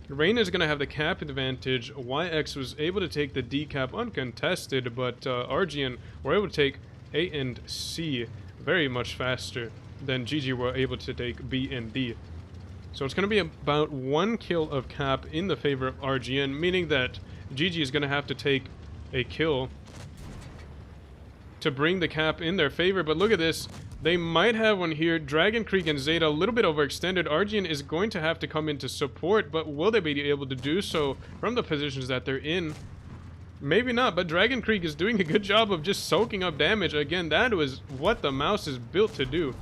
Rain is going to have the cap advantage. YX was able to take the D cap uncontested, but RGN were able to take A and C very much faster than GG were able to take B and D. So it's going to be about 1 kill of cap in the favor of RGN, meaning that GG is going to have to take a kill to bring the cap in their favor. But look at this. They might have one here. Dragon Creek and Zeta a little bit overextended. Arjun is going to have to come in to support, but will they be able to do so from the positions that they're in? Maybe not, but Dragon Creek is doing a good job of just soaking up damage. Again, that was what the mouse is built to do.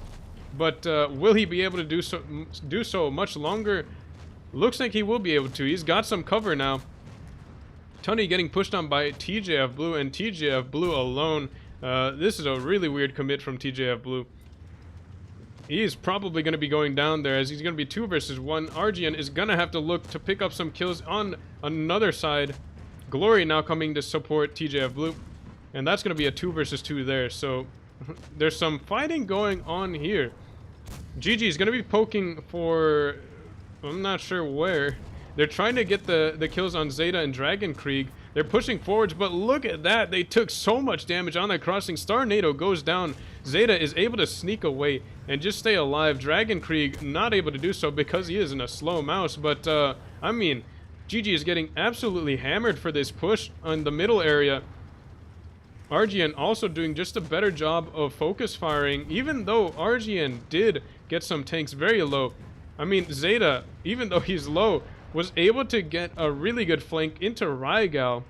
But will he be able to do so much longer? Looks like he will be able to. He's got some cover now. Tunney getting pushed on by TJF Blue, and TJF Blue alone This is a really weird commit from TJF Blue. He is probably going to be going down there as he's going to be 2 versus 1. RGN is going to have to look to pick up some kills on another side. Glory now coming to support TJF Blue. And that's going to be a 2 versus 2 there. So there's some fighting going on here. GG is going to be poking for... I'm not sure where. They're trying to get the kills on Zeta and Dragon Krieg. They're pushing forwards, but look at that. They took so much damage on that crossing. Starnado goes down. Zeta is able to sneak away and just stay alive. Dragon Krieg not able to do so because he isn't a slow mouse. But, I mean, GG is getting absolutely hammered for this push on the middle area. RGN also doing just a better job of focus firing, even though RGN did get some tanks very low. I mean, Zeta, even though he's low, was able to get a really good flank into Rygal,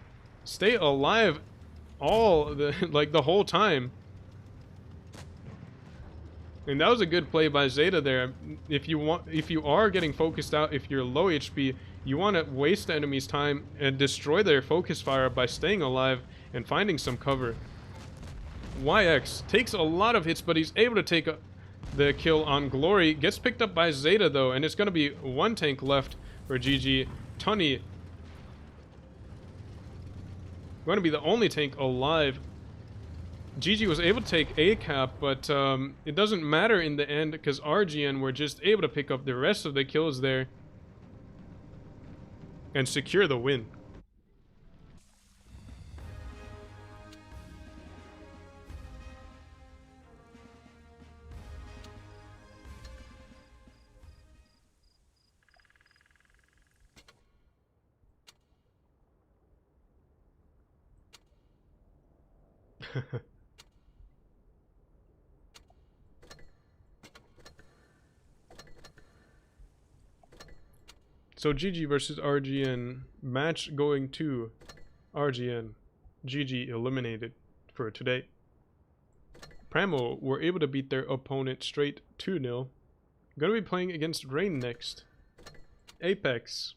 stay alive all the whole time. And that was a good play by Zeta there. If you are getting focused out, if you're low HP, you want to waste the enemy's time and destroy their focus fire by staying alive and finding some cover. YX takes a lot of hits, but he's able to take the kill on Glory. Gets picked up by Zeta though, and it's going to be 1 tank left for GG. Tunny going to be the only tank alive. GG was able to take a cap, but it doesn't matter in the end because RGN were just able to pick up the rest of the kills there and secure the win. So GG versus RGN, match going to RGN. GG eliminated for today. Primo were able to beat their opponent straight 2-0. Gonna be playing against Rain next. Apex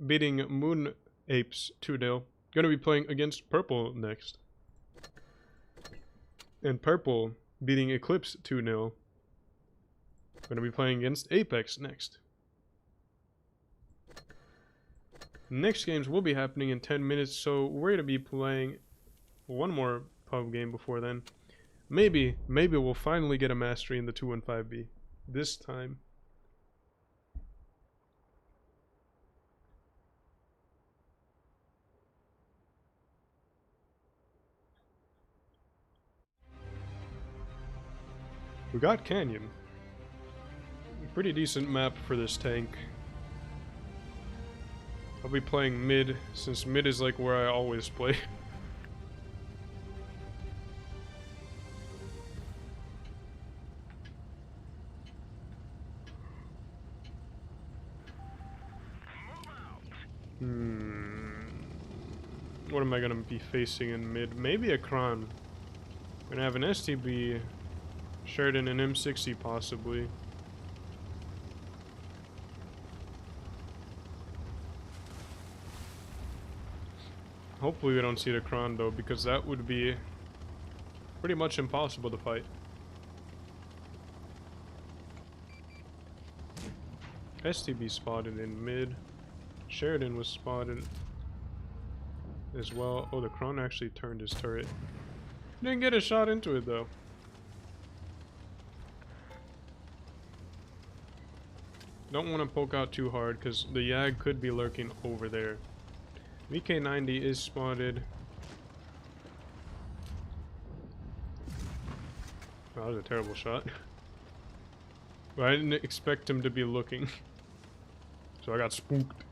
beating Moon Apes 2-0. Gonna be playing against Purple next. And Purple beating Eclipse 2-0. Gonna be playing against Apex next. Next games will be happening in 10 minutes, so we're going to be playing one more pub game before then. Maybe we'll finally get a mastery in the 215B. This time. We got Canyon. Pretty decent map for this tank. I'll be playing mid, since mid is like where I always play. What am I gonna be facing in mid? Maybe a Kron. Gonna have an STB, Sheridan, and M60 possibly. Hopefully we don't see the Kron though, because that would be pretty much impossible to fight. STB spotted in mid. Sheridan was spotted as well. Oh, the Kron actually turned his turret. Didn't get a shot into it though. Don't want to poke out too hard because the Yag could be lurking over there. VK90 is spotted. Oh, that was a terrible shot. But I didn't expect him to be looking. So I got spooked.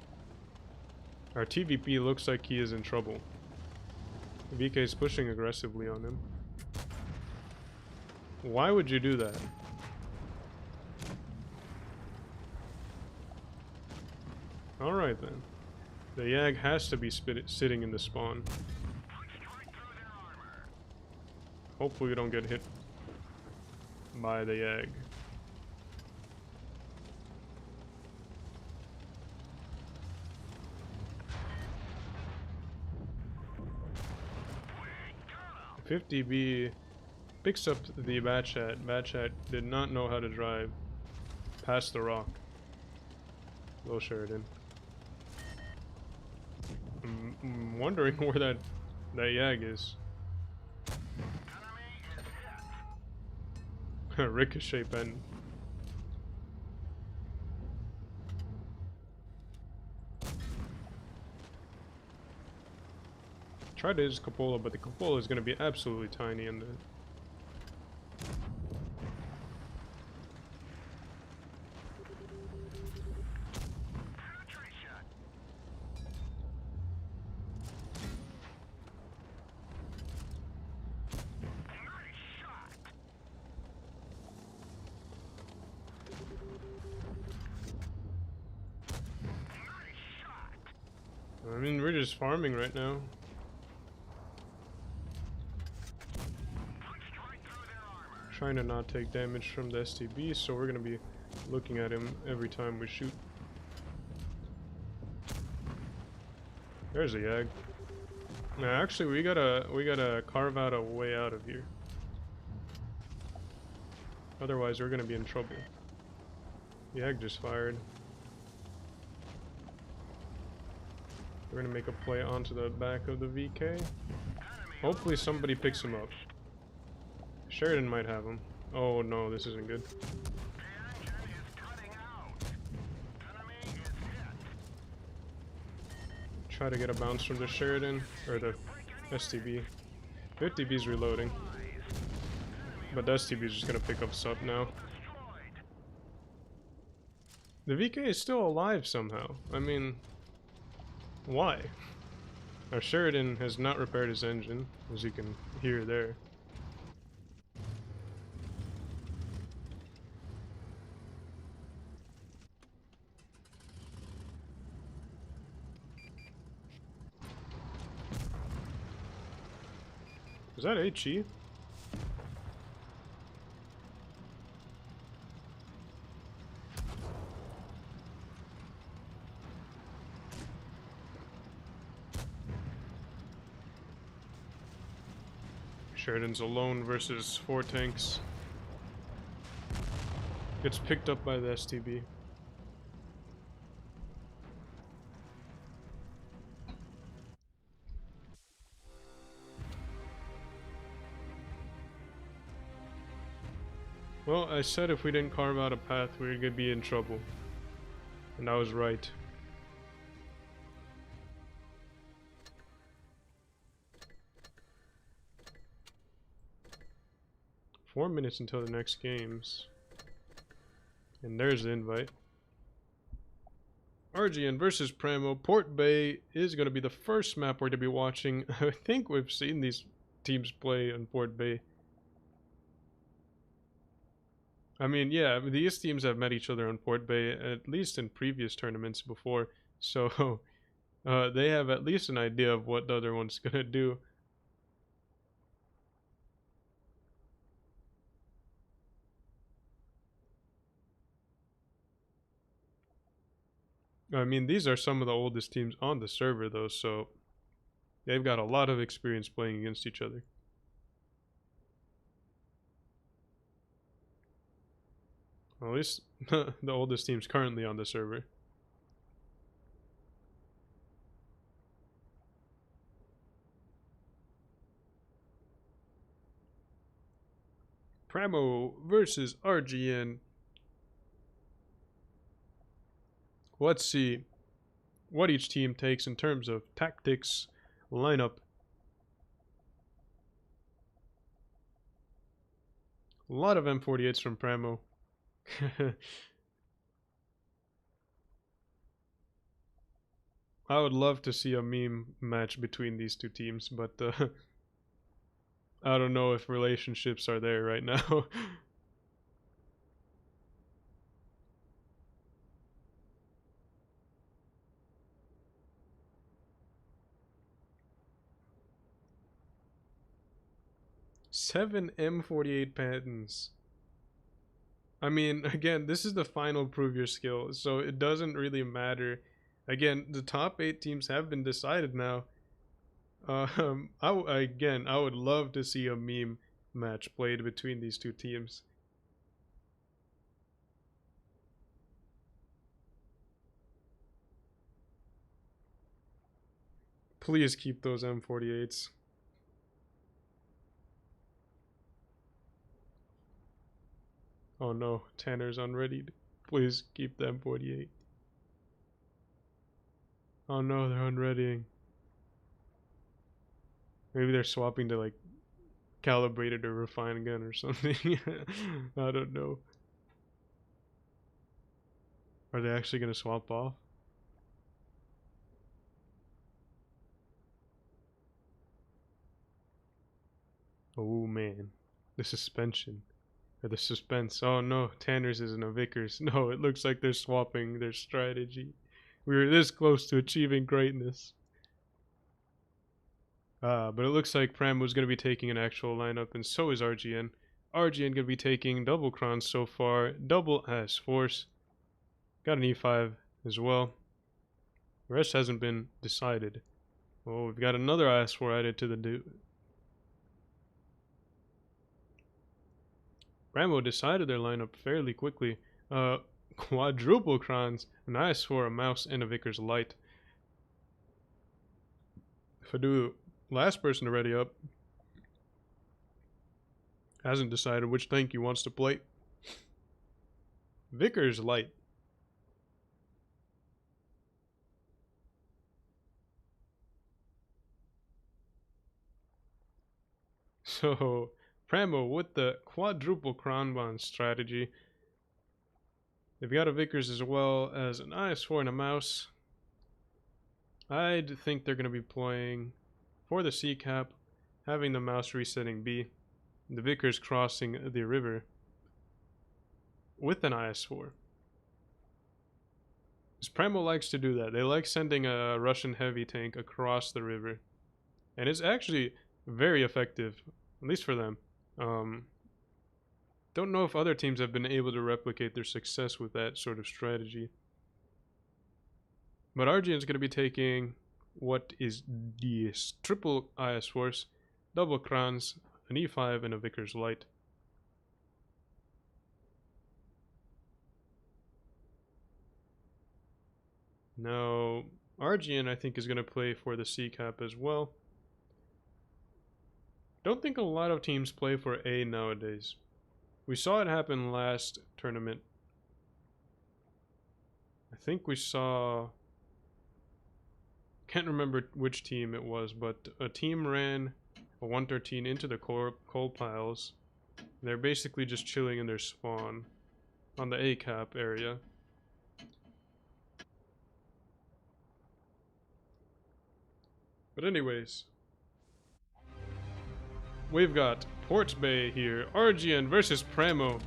Our TVP looks like he is in trouble. VK is pushing aggressively on him. Why would you do that? Alright then. The Yag has to be sitting in the spawn. Hopefully we don't get hit by the Yag. 50B picks up the Batchat. Batchat did not know how to drive past the rock. Low Sheridan. I'm wondering where that Yag is. Ricochet pen. Tried to use Cupola, but the Cupola is going to be absolutely tiny in the... I mean, we're just farming right now. Trying to not take damage from the STB, so we're gonna be looking at him every time we shoot. There's a Yag. Now, actually, we gotta carve out a way out of here. Otherwise, we're gonna be in trouble. Yag just fired. We're gonna make a play onto the back of the VK. Hopefully somebody picks him up. Sheridan might have him. Oh no, this isn't good. Try to get a bounce from the Sheridan, or the STB. 50B's reloading. But the STB's just gonna pick up sup now. The VK is still alive somehow. I mean... why? Our Sheridan has not repaired his engine, as you can hear there. Is that HE? Sheridan's alone versus 4 tanks. Gets picked up by the STB. Well, I said if we didn't carve out a path, we were gonna be in trouble. And I was right. Four minutes until the next games. And there's the invite. RGN versus Primo. Port Bay is going to be the first map we're going to be watching. I think we've seen these teams play on Port Bay. I mean, yeah, these teams have met each other on Port Bay, at least in previous tournaments before. So, they have at least an idea of what the other one's going to do. I mean, these are some of the oldest teams on the server, though, so they've got a lot of experience playing against each other. Well, at least the oldest team's currently on the server. Primo versus RGN. Let's see what each team takes in terms of tactics, lineup. A lot of M48s from Primo. I would love to see a meme match between these two teams, but I don't know if relationships are there right now. Seven M48 patents. I mean, again, this is the final prove your skill, so it doesn't really matter. Again, the top 8 teams have been decided now. Again, I would love to see a meme match played between these two teams. Please keep those M48s. Oh no, Tanner's unreadied. Please keep the M48. Oh no, they're unreadying. Maybe they're swapping to like calibrated or refined gun or something. I don't know. Are they actually gonna swap off? Oh man, the suspension. Or the suspense. Oh no, Tanner's isn't a Vickers. No, it looks like they're swapping their strategy. We were this close to achieving greatness. But it looks like Prem was going to be taking an actual lineup, and so is RGN. RGN going to be taking double Crons so far, double AS Force. Got an E5 as well. The rest hasn't been decided. Oh, we've got another IS4 added to the Primo decided their lineup fairly quickly. Quadruple Crons, an IS4, a Mouse, and a Vickers Light. If I do last person to ready up, hasn't decided which tank he wants to play. Vickers Light. So, Primo with the quadruple Crown Bond strategy. They've got a Vickers as well as an IS4 and a Mouse. I'd think they're going to be playing for the C cap, having the Mouse resetting B, the Vickers crossing the river with an IS4. Because Primo likes to do that. They like sending a Russian heavy tank across the river. And it's actually very effective, at least for them. Don't know if other teams have been able to replicate their success with that sort of strategy. But RGN's going to be taking what is this triple IS Force, double Crans, an E5, and a Vickers Light. Now, RGN I think is going to play for the C cap as well. Don't think a lot of teams play for A nowadays. We saw it happen last tournament. I think we saw... Can't remember which team it was, but a team ran a 113 into the coal piles. They're basically just chilling in their spawn on the A cap area. But anyways, we've got Port Bay here, RGN versus Primo.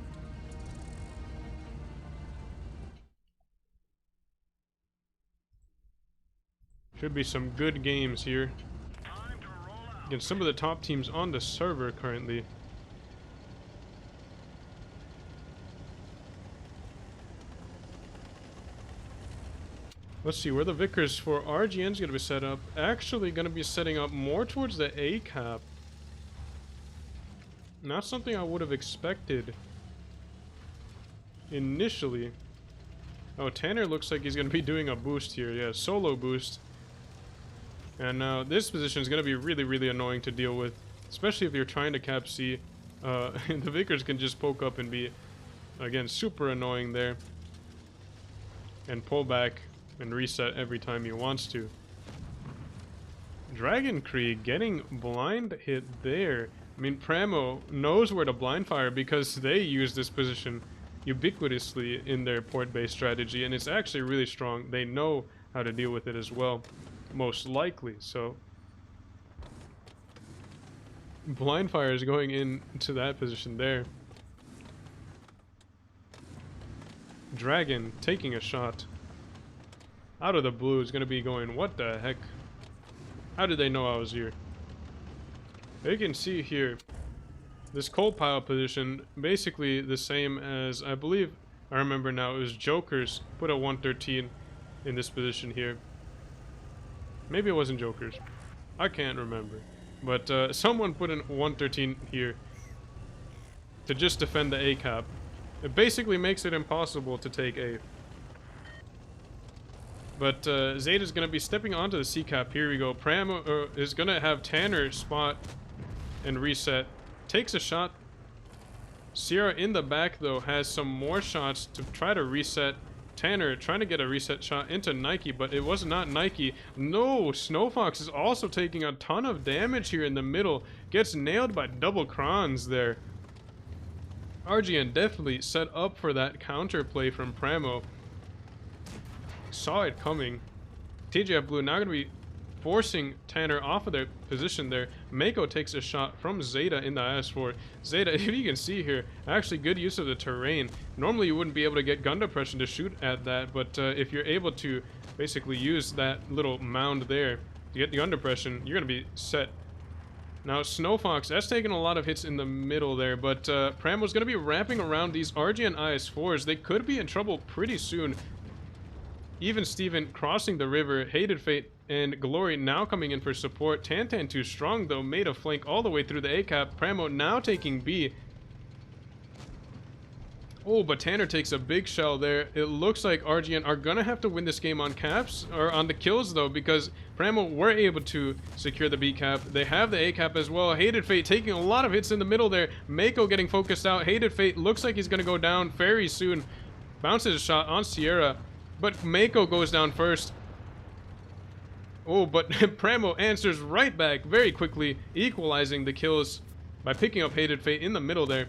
Should be some good games here against some of the top teams on the server currently. Let's see where the Vickers for RGN is going to be set up. Actually going to be setting up more towards the A cap. Not something I would have expected initially. Oh, Tanner looks like he's going to be doing a boost here. Yeah, solo boost. And now this position is going to be really, really annoying to deal with. Especially if you're trying to cap C. The Vickers can just poke up and be, again, super annoying there. And pull back and reset every time he wants to. Dragon Krieg getting blind hit there. I mean, Primo knows where to blind fire because they use this position ubiquitously in their port-based strategy, and it's actually really strong. They know how to deal with it as well, most likely. So blind fire is going into that position there. Dragon taking a shot out of the blue is going to be going, what the heck? How did they know I was here? You can see here, this coal pile position, basically the same as, I believe, I remember now, it was Joker's put a 113 in this position here. Maybe it wasn't Joker's. I can't remember. But someone put in 113 here to just defend the A cap. It basically makes it impossible to take A. But Zeta's going to be stepping onto the C cap. Here we go. Primo is going to have Tanner spot and reset. Takes a shot. Sierra in the back, though, has some more shots to try to reset. Tanner trying to get a reset shot into Nike, but it was not Nike. No, Snowfox is also taking a ton of damage here in the middle. Gets nailed by double crons there. RGN definitely set up for that counterplay from Primo. Saw it coming. TJF Blue now going to be forcing Tanner off of their position there. Mako takes a shot from Zeta in the IS-4. Zeta, if you can see here, actually good use of the terrain. Normally you wouldn't be able to get gun depression to shoot at that, but if you're able to basically use that little mound there to get the gun depression, you're going to be set. Now, Snowfox, that's taking a lot of hits in the middle there, but Primo's going to be wrapping around these RGN IS-4s. They could be in trouble pretty soon. Even Steven crossing the river. Hated Fate and Glory now coming in for support. Tantan too strong, though, made a flank all the way through the A-cap. Primo now taking B. Oh, but Tanner takes a big shell there. It looks like RGN are going to have to win this game on caps, or on the kills, though, because Primo were able to secure the B cap. They have the A cap as well. Hated Fate taking a lot of hits in the middle there. Mako getting focused out. Hated Fate looks like he's going to go down very soon. Bounces a shot on Sierra, but Mako goes down first. Oh, but Primo answers right back very quickly, equalizing the kills by picking up Hated Fate in the middle there.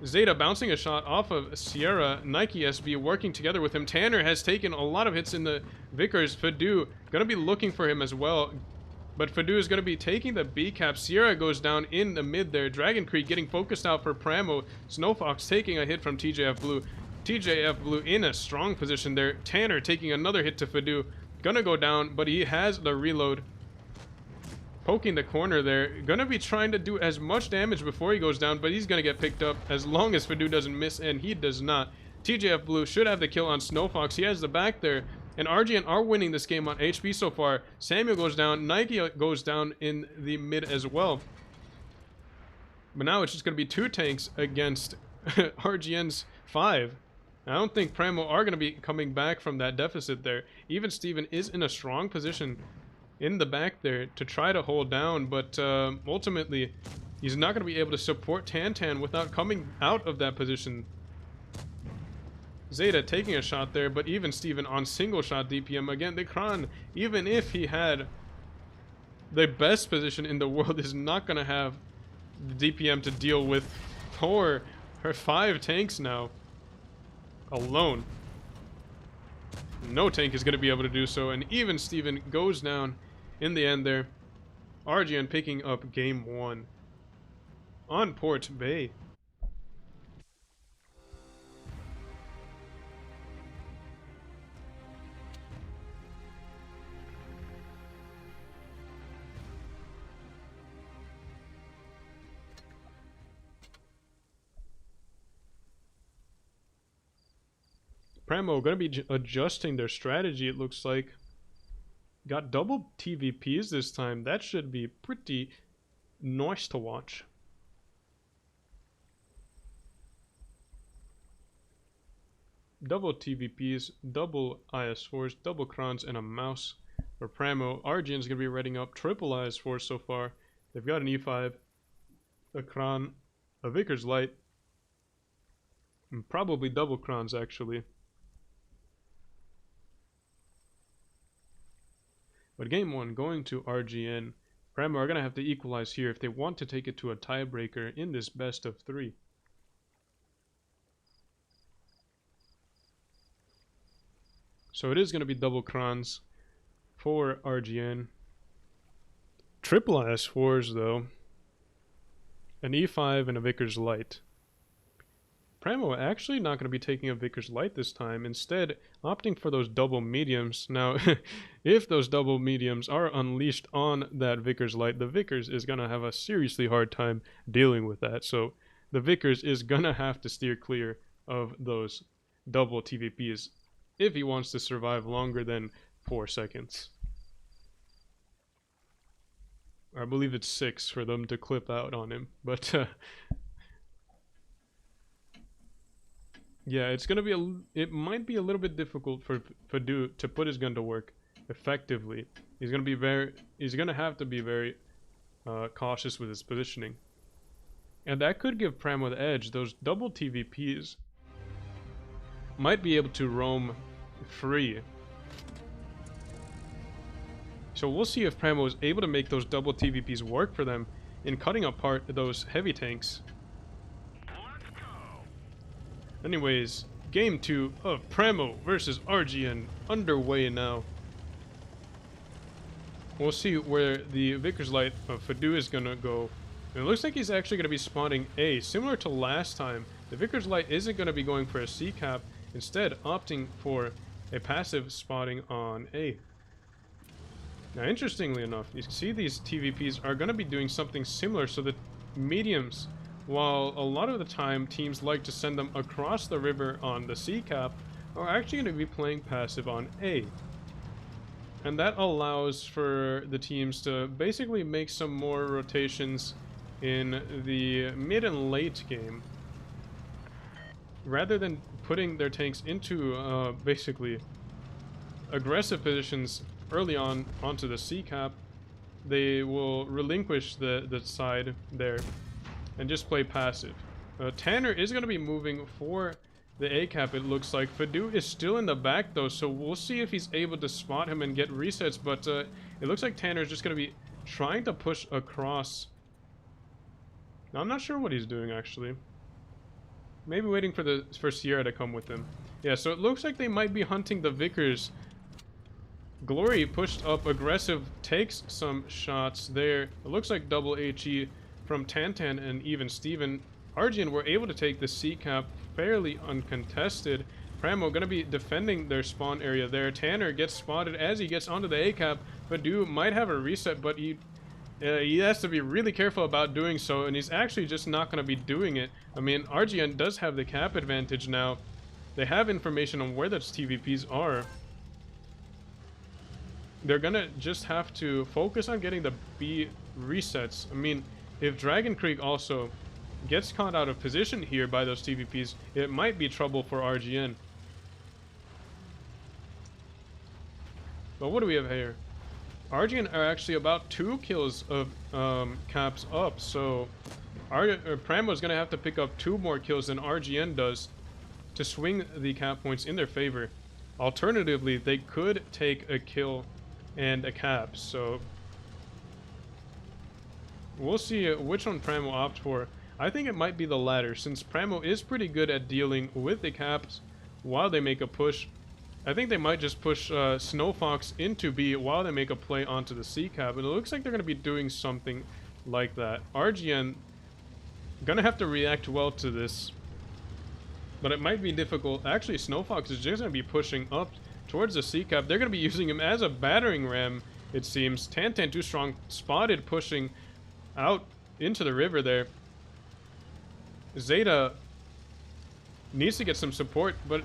Zeta bouncing a shot off of Sierra. Nike SB working together with him. Tanner has taken a lot of hits in the Vickers. Fadu gonna be looking for him as well, but Fadu is gonna be taking the B cap. Sierra goes down in the mid there. Dragon Creek getting focused out for Primo. Snowfox taking a hit from TJF Blue. TJF Blue in a strong position there. Tanner taking another hit to Fadu. Gonna go down, but he has the reload. Poking the corner there. Gonna be trying to do as much damage before he goes down, but he's gonna get picked up as long as Fadu doesn't miss, and he does not. TJF Blue should have the kill on Snowfox. He has the back there, and RGN are winning this game on HP so far. Samuel goes down. Nike goes down in the mid as well. But now it's just gonna be 2 tanks against RGN's 5. I don't think Primo are gonna be coming back from that deficit there. Even Steven is in a strong position in the back there to try to hold down, but ultimately he's not going to be able to support Tantan without coming out of that position. Zeta taking a shot there, but even Steven on single shot DPM. Again, the Kron, even if he had the best position in the world, is not going to have the DPM to deal with 4 or 5 tanks now alone. No tank is going to be able to do so, and even Steven goes down in the end there. RGN picking up game 1 on Port Bay. Primo going to be adjusting their strategy, it looks like. Got double TVPs this time. That should be pretty nice to watch. Double TVPs, double IS4s, double crons, and a mouse for Primo. RGN's going to be reading up triple IS4 so far. They've got an E5, a cron, a Vickers Light, and probably double crons actually. But game 1 going to RGN. Primo are going to have to equalize here if they want to take it to a tiebreaker in this best of 3. So it is going to be double crons for RGN. Triple IS4s though. An E5 and a Vickers Light. Primo actually not going to be taking a Vickers Light this time, instead opting for those double mediums. Now, if those double mediums are unleashed on that Vickers Light, the Vickers is going to have a seriously hard time dealing with that. So the Vickers is going to have to steer clear of those double TVPs if he wants to survive longer than 4 seconds. I believe it's 6 for them to clip out on him. But yeah, it's gonna be it might be a little bit difficult for Fadu to put his gun to work effectively. He's gonna have to be very cautious with his positioning, and that could give Primo the edge. Those double TVPs might be able to roam free. So we'll see if Primo is able to make those double TVPs work for them in cutting apart those heavy tanks. Let's go. Anyways, game 2 of Primo versus RGN underway now. We'll see where the Vickers Light of Fadu is gonna go. And it looks like he's actually gonna be spawning A. Similar to last time, the Vickers Light isn't gonna be going for a C cap, instead opting for a passive spotting on A. Now, interestingly enough, you see these TVPs are going to be doing something similar, so the mediums, while a lot of the time teams like to send them across the river on the C cap, are actually going to be playing passive on A. And that allows for the teams to basically make some more rotations in the mid and late game, rather than putting their tanks into basically aggressive positions early on onto the C cap. They will relinquish the side there and just play passive. Tanner is going to be moving for the A cap, it looks like. Fadu is still in the back though, so we'll see if he's able to spot him and get resets, but it looks like Tanner is just going to be trying to push across. Now, I'm not sure what he's doing actually. Maybe waiting for Sierra to come with him. Yeah, so it looks like they might be hunting the Vickers. Glory pushed up aggressive, takes some shots there. It looks like double HE from Tantan and even Steven. Argent were able to take the C cap fairly uncontested. Primo gonna be defending their spawn area there. Tanner gets spotted as he gets onto the A cap. Fadu might have a reset, but he has to be really careful about doing so, and he's actually just not going to be doing it. I mean, RGN does have the cap advantage now. They have information on where those TVPs are. They're going to just have to focus on getting the B resets. I mean, if Dragon Creek also gets caught out of position here by those TVPs, it might be trouble for RGN. But what do we have here? RGN are actually about 2 kills of caps up, so Primo is going to have to pick up 2 more kills than RGN does to swing the cap points in their favor. Alternatively, they could take a kill and a cap, so we'll see which one Primo opts for. I think it might be the latter, since Primo is pretty good at dealing with the caps while they make a push. I think they might just push Snow Fox into B while they make a play onto the C cap, and it looks like they're going to be doing something like that. RGN going to have to react well to this, but it might be difficult. Actually, Snow Fox is just going to be pushing up towards the C cap. They're going to be using him as a battering ram, it seems. Tantan too strong, spotted pushing out into the river there. Zeta needs to get some support, but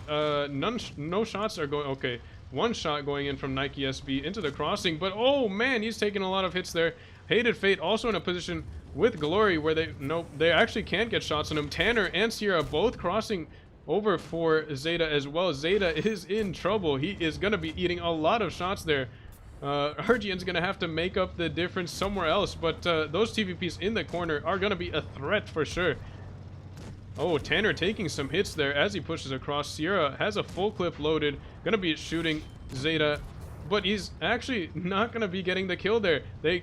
no shots are going. Okay, 1 shot going in from Nike SB into the crossing, but oh man, he's taking a lot of hits there. Hated Fate also in a position with Glory where they actually can't get shots on him. Tanner and Sierra both crossing over for Zeta as well. Zeta is in trouble. He is going to be eating a lot of shots there. RGN's going to have to make up the difference somewhere else, but those TVPs in the corner are going to be a threat for sure. Oh, Tanner taking some hits there as he pushes across. Sierra has a full clip loaded, gonna be shooting Zeta, but he's actually not gonna be getting the kill there. They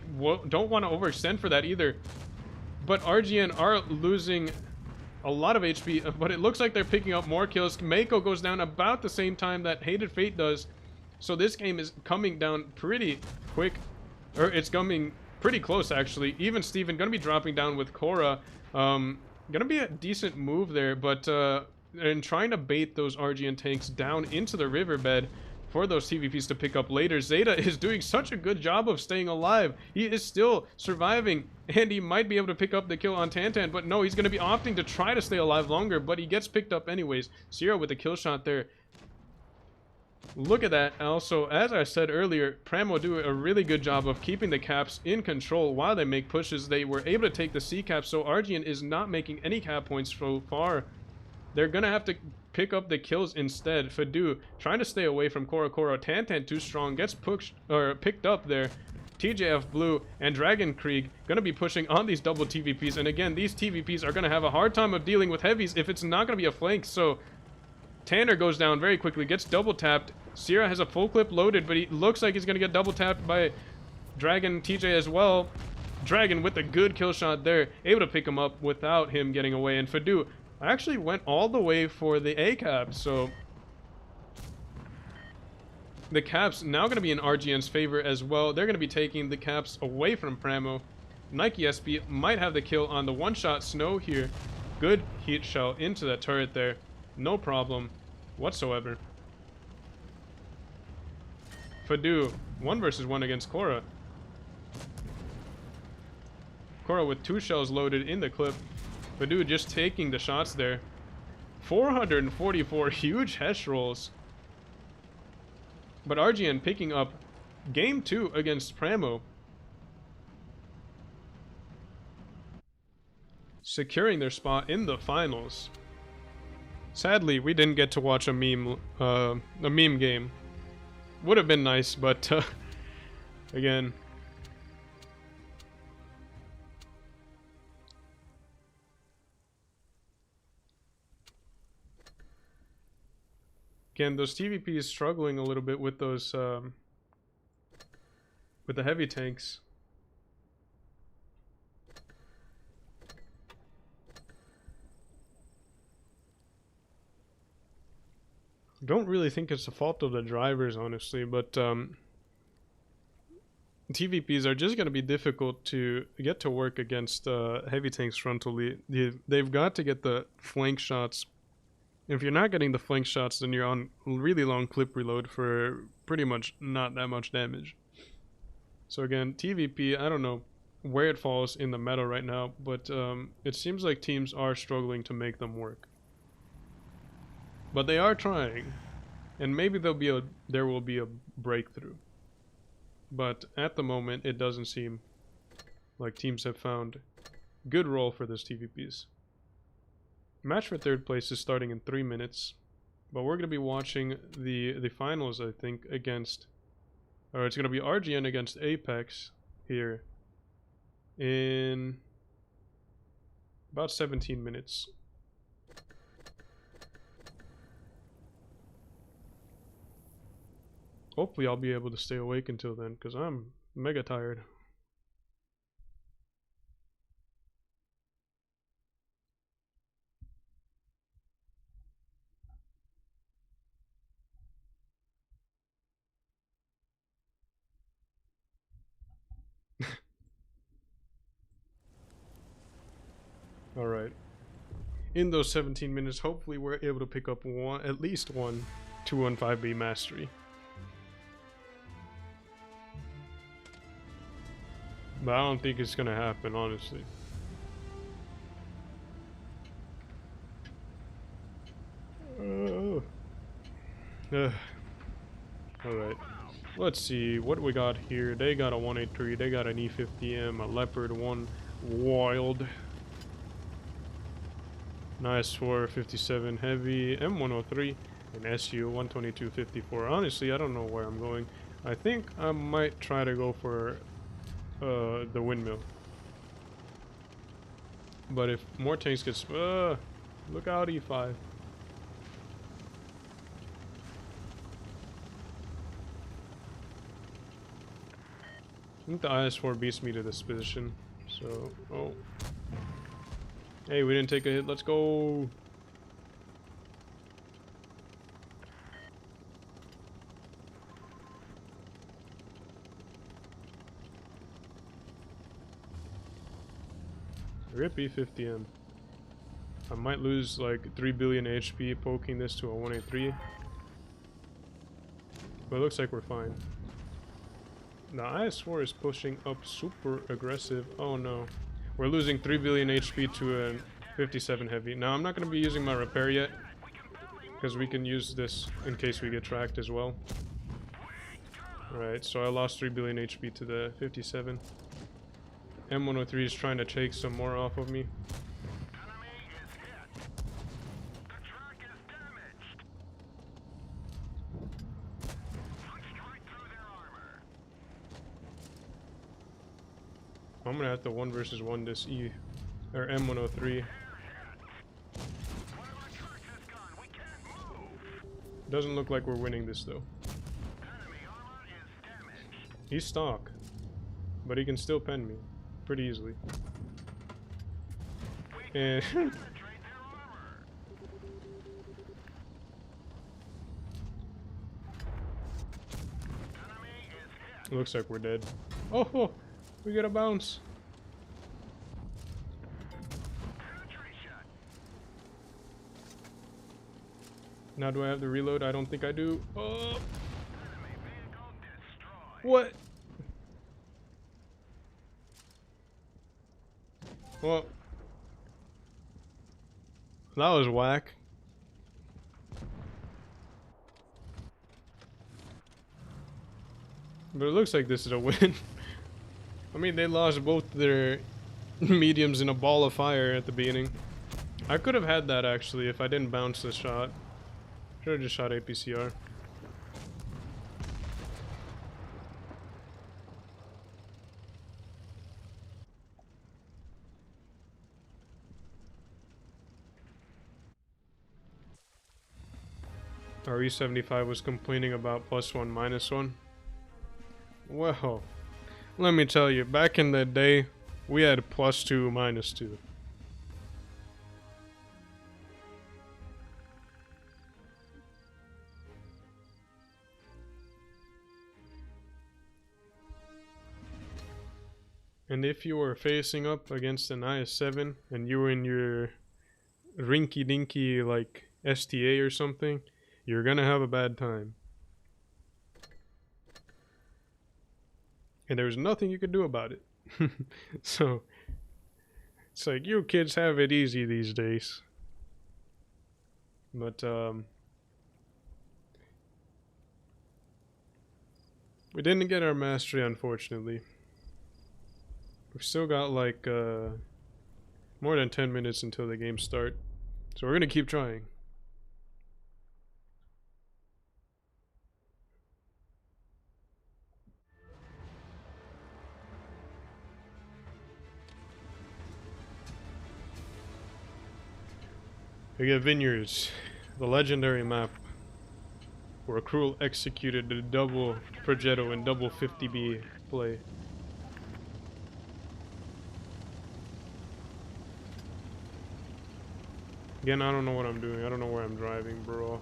don't want to overextend for that either. But RGN are losing a lot of HP, but it looks like they're picking up more kills. Mako goes down about the same time that Hated Fate does. So this game is coming down pretty quick, or it's coming pretty close actually. Even Steven gonna be dropping down with Korra. Gonna be a decent move there, but and trying to bait those RGN tanks down into the riverbed for those TVPs to pick up later. Zeta is doing such a good job of staying alive. He is still surviving, and he might be able to pick up the kill on Tantan, but no, he's gonna be opting to try to stay alive longer, but he gets picked up anyways. Sierra with the kill shot there. Look at that. Also, as I said earlier, Primo do a really good job of keeping the caps in control while they make pushes. They were able to take the C cap, so Argian is not making any cap points so far. They're gonna have to pick up the kills instead. Fadu trying to stay away from Koro Koro. Tantan too strong, gets pushed or picked up there. TJF Blue and Dragon Krieg gonna be pushing on these double TVPs, and again, these TVPs are gonna have a hard time of dealing with heavies if it's not gonna be a flank. So Tanner goes down very quickly, gets double tapped. Sierra has a full clip loaded, but he looks like he's gonna get double tapped by Dragon TJ as well. Dragon with a good kill shot there, able to pick him up without him getting away. And Fadu actually went all the way for the A cap, so the caps now going to be in RGN's favor as well. They're going to be taking the caps away from Primo. Nike SP might have the kill on the one-shot Snow here. Good heat shell into that turret there. No problem whatsoever. Fadu, 1 versus 1 against Korra. Korra with 2 shells loaded in the clip. Fadu just taking the shots there. 444 huge hesh rolls. But RGN picking up game 2 against Primo. Securing their spot in the finals. Sadly, we didn't get to watch a meme game. Would have been nice, but again. Again, those TVPs struggling a little bit with those with the heavy tanks. Don't really think it's the fault of the drivers, honestly, but TVPs are just going to be difficult to get to work against heavy tanks frontally. They've got to get the flank shots. If you're not getting the flank shots, then you're on really long clip reload for pretty much not that much damage. So again, TVP, I don't know where it falls in the meta right now, but it seems like teams are struggling to make them work. But they are trying, and maybe there will be a breakthrough. But at the moment, it doesn't seem like teams have found good role for those TVPs. Match for 3rd place is starting in 3 minutes, but we're going to be watching the finals, I think, against, or it's going to be RGN against Apex here in about 17 minutes. Hopefully I'll be able to stay awake until then, because I'm mega tired. Alright. In those 17 minutes, hopefully we're able to pick up at least one 215B mastery. But I don't think it's gonna happen, honestly. Alright. Let's see what we got here. They got a 183, they got an E50M, a Leopard 1 Wild. Nice 457 heavy, M103, and SU 12254. Honestly, I don't know where I'm going. I think I might try to go for the windmill. But if more tanks get look out, E5. I think the IS-4 beats me to this position. So, oh. Hey, we didn't take a hit. Let's go. Rip E50M. I might lose like 3 billion HP poking this to a 183. But it looks like we're fine. The IS-4 is pushing up super aggressive. Oh no. We're losing 3 billion HP to a 57 heavy. Now I'm not going to be using my repair yet, because we can use this in case we get tracked as well. Alright, so I lost 3 billion HP to the 57. M103 is trying to take some more off of me. I'm gonna have to 1 versus 1 this E or M103. Doesn't look like we're winning this though. He's stock, but he can still pen me pretty easily. And looks like we're dead. Oh, we get a bounce. Now do I have the reload? I don't think I do. Oh! What? Well, that was whack. But it looks like this is a win. I mean, they lost both their mediums in a ball of fire at the beginning. I could have had that actually if I didn't bounce the shot. Should have just shot APCR. Our E75 was complaining about +1, -1. Well, let me tell you, back in the day, we had +2, -2. And if you were facing up against an IS-7 and you were in your rinky-dinky like STA or something, you're gonna have a bad time. And there was nothing you could do about it. So, it's like, you kids have it easy these days. But, we didn't get our mastery, unfortunately. We've still got like more than 10 minutes until the game start, so we're gonna keep trying. We get Vineyards, the legendary map where Cruel executed the double Progetto and double 50B play. Again, I don't know what I'm doing. I don't know where I'm driving, bro.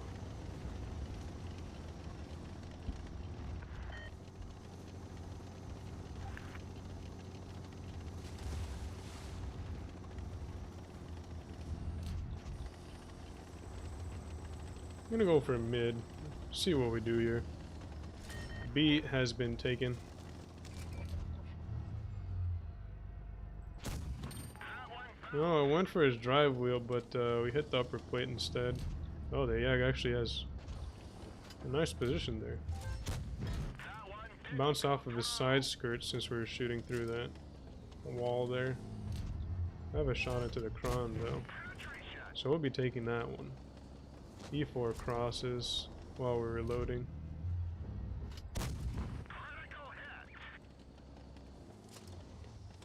I'm gonna go for mid. See what we do here. B has been taken. No, I went for his drive wheel, but we hit the upper plate instead. Oh, the Yag actually has a nice position there. Bounce off of his side skirt since we were shooting through that wall there. I have a shot into the Kron though, so we'll be taking that one. E4 crosses while we're reloading.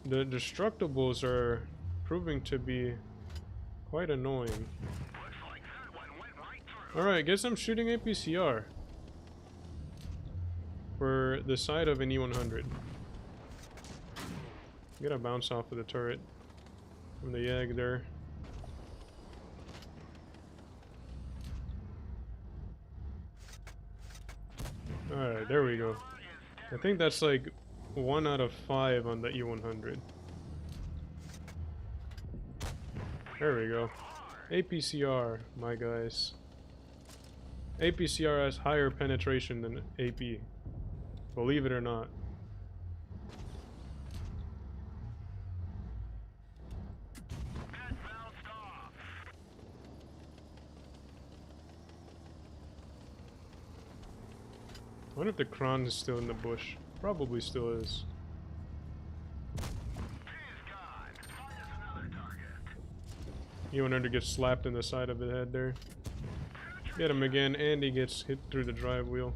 The destructibles are proving to be quite annoying. Alright, guess I'm shooting APCR for the side of an E100. Get a bounce off of the turret from the Yag there. Alright, there we go. I think that's like 1 out of 5 on the E100. There we go. APCR, my guys. APCR has higher penetration than AP. Believe it or not. wonder if the Kron is still in the bush. Probably still is. You want her to get slapped in the side of the head there. Get him again, and he gets hit through the drive wheel.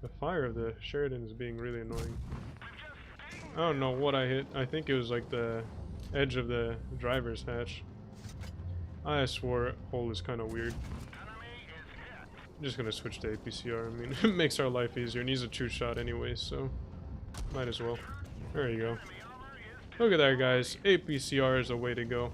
The fire of the Sheridan is being really annoying. I don't know what I hit. I think it was like the edge of the driver's hatch. I swore hole is kind of weird. I'm just gonna switch to APCR. I mean, it makes our life easier, and he's a true shot anyway, so might as well. There you go. Look at that, guys. APCR is a way to go.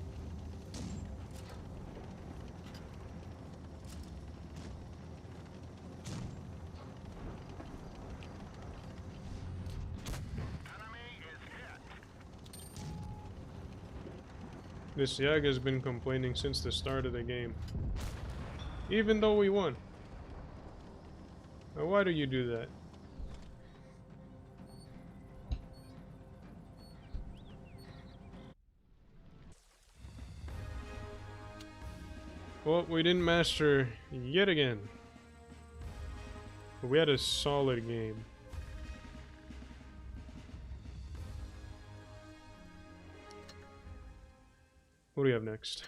This Yaga's been complaining since the start of the game. Even though we won. Now, why do you do that? Well, we didn't master yet again. But we had a solid game. What do we have next?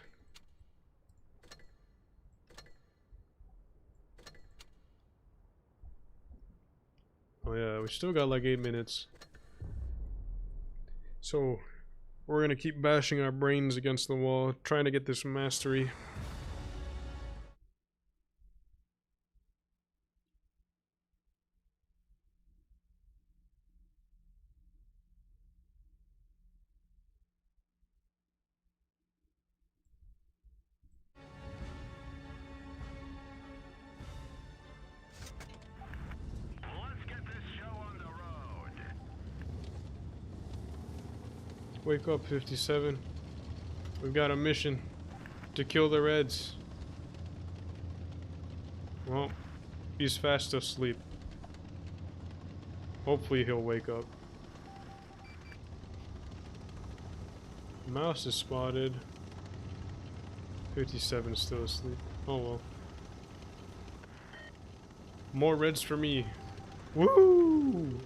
Oh yeah, we still got like 8 minutes. So, we're gonna keep bashing our brains against the wall, trying to get this mastery. Wake up, 57. We've got a mission to kill the Reds. Well, he's fast asleep. Hopefully he'll wake up. Mouse is spotted. 57 is still asleep. Oh well. More Reds for me. Woo!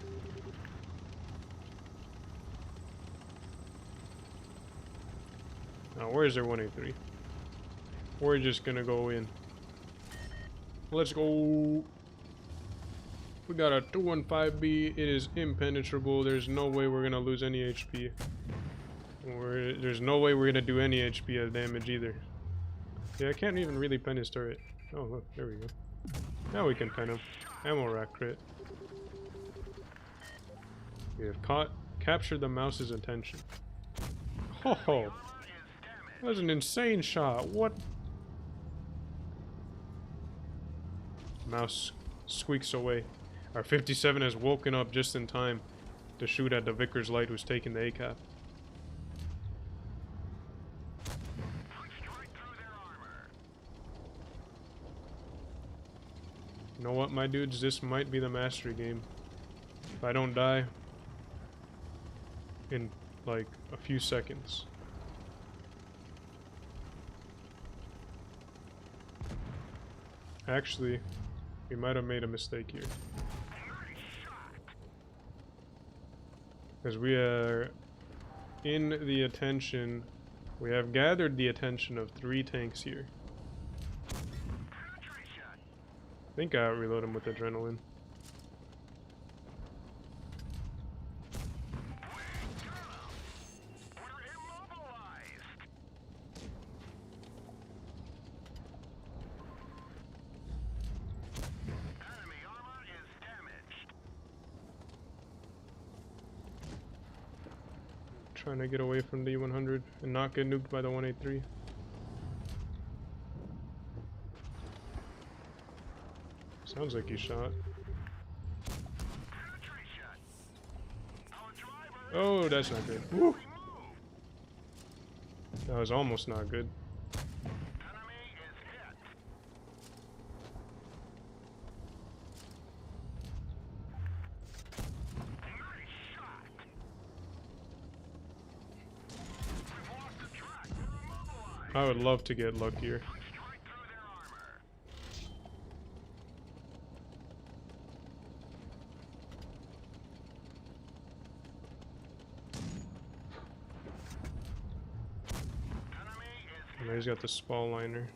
Now, where's their 183? We're just gonna go in. Let's go. We got a 215B. It is impenetrable. There's no way we're gonna lose any HP. There's no way we're gonna do any HP damage either. Yeah, I can't even really pen his turret. Oh, look, there we go. Now we can pen him. Ammo rack crit. We have captured the mouse's attention. Oh! That was an insane shot. What? Mouse squeaks away. Our 57 has woken up just in time to shoot at the Vickers Light who's taking the ACAP. You know what, my dudes? This might be the mastery game. If I don't die in like a few seconds. Actually, we might have made a mistake here. Because we are in the attention, we have gathered the attention of 3 tanks here. I think I reload him with adrenaline. Trying to get away from the 100 and not get nuked by the 183. Sounds like he shot. Oh, that's not good. Woo. That was almost not good. I would love to get luckier. he's got the spall liner.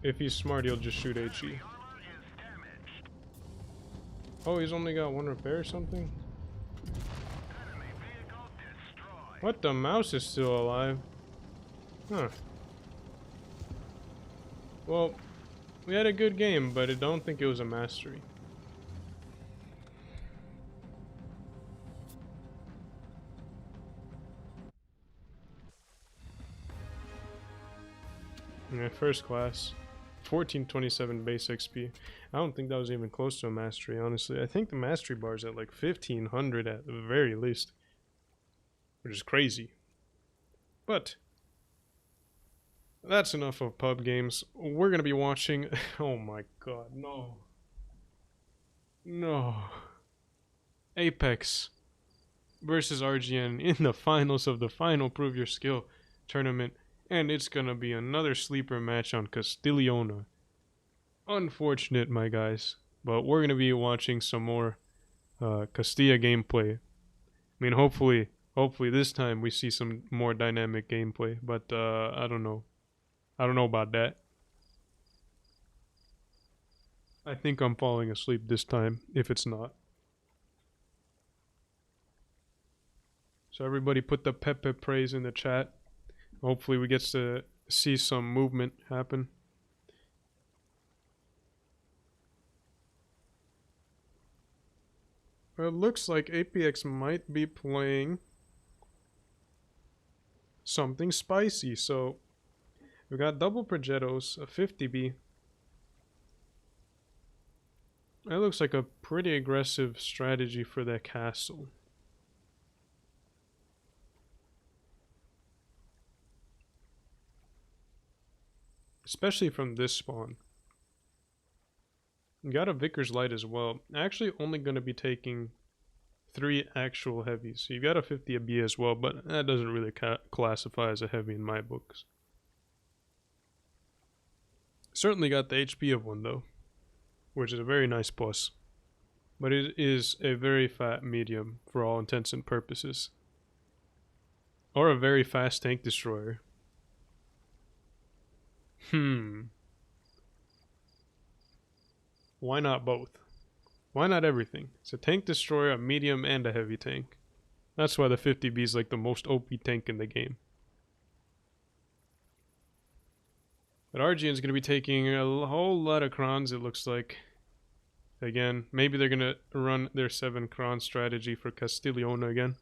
If he's smart, he'll just shoot HE. Armor is damaged. Oh, he's only got one repair or something? Enemy vehicle destroyed. What? The mouse is still alive? Huh. Well, we had a good game, but I don't think it was a mastery. Yeah, first class. 1427 base XP. I don't think that was even close to a mastery, honestly. I think the mastery bar is at like 1500 at the very least. Which is crazy. But that's enough of pub games. We're gonna be watching. Oh my god, no. No. Apex versus RGN in the finals of the final Prove Your Skill tournament. And it's gonna be another sleeper match on Castilla. Unfortunate, my guys. But we're gonna be watching some more Castilla gameplay. I mean, hopefully this time we see some more dynamic gameplay. But I don't know. I don't know about that. I think I'm falling asleep this time, if it's not. So everybody put the Pepe praise in the chat. Hopefully we get to see some movement happen. Well, it looks like APX might be playing something spicy. So we got double Progettos, a 50B. That looks like a pretty aggressive strategy for that castle. Especially from this spawn. You got a Vickers Light as well. Actually only going to be taking 3 actual heavies. So you got a 50B as well, but that doesn't really classify as a heavy in my books. Certainly got the HP of one though, which is a very nice plus. But it is a very fat medium for all intents and purposes. Or a very fast tank destroyer. Why not both? Why not everything? It's a tank destroyer, a medium, and a heavy tank. That's why the 50B is like the most OP tank in the game. But RGN is going to be taking a whole lot of crons, it looks like. Again, maybe they're going to run their 7 cron strategy for Castilla again.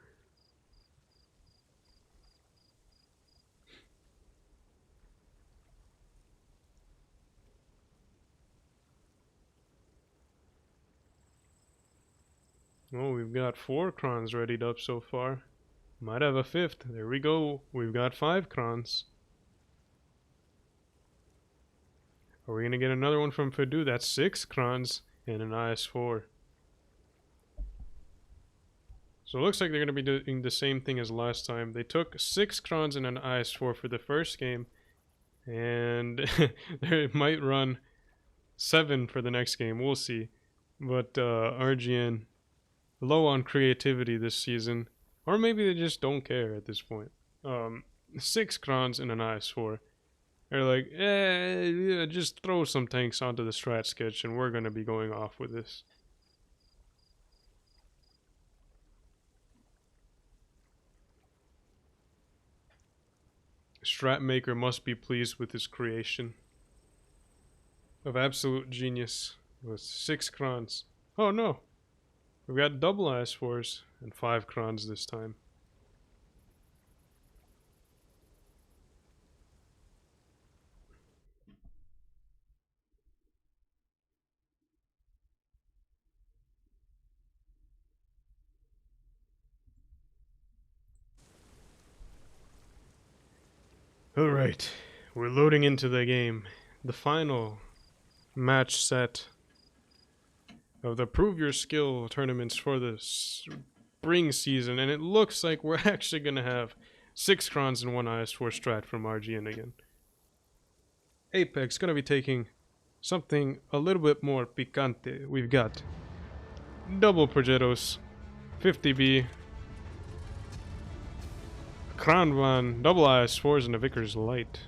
Oh, we've got 4 crons readied up so far. Might have a 5th. There we go. We've got 5 crons. Are we going to get another one from Fadu? That's 6 crons and an IS-4. So it looks like they're going to be doing the same thing as last time. They took 6 crons and an IS-4 for the first game. And they might run 7 for the next game. We'll see. But RGN... low on creativity this season, or maybe they just don't care at this point. 6 crons and an IS-4. They're like, yeah, just throw some tanks onto the strat sketch and we're gonna be going off with this. Strat maker must be pleased with his creation of absolute genius with 6 crons. Oh no! We've got double IS-4s and 5 crons this time. Alright, we're loading into the game. The final match set of the Prove Your Skill tournaments for the spring season, and it looks like we're actually going to have 6 crons and 1 IS-4 strat from RGN again. Apex going to be taking something a little bit more picante. We've got double Progettos, 50B, Kranvan, double IS4s, and a Vickers Light.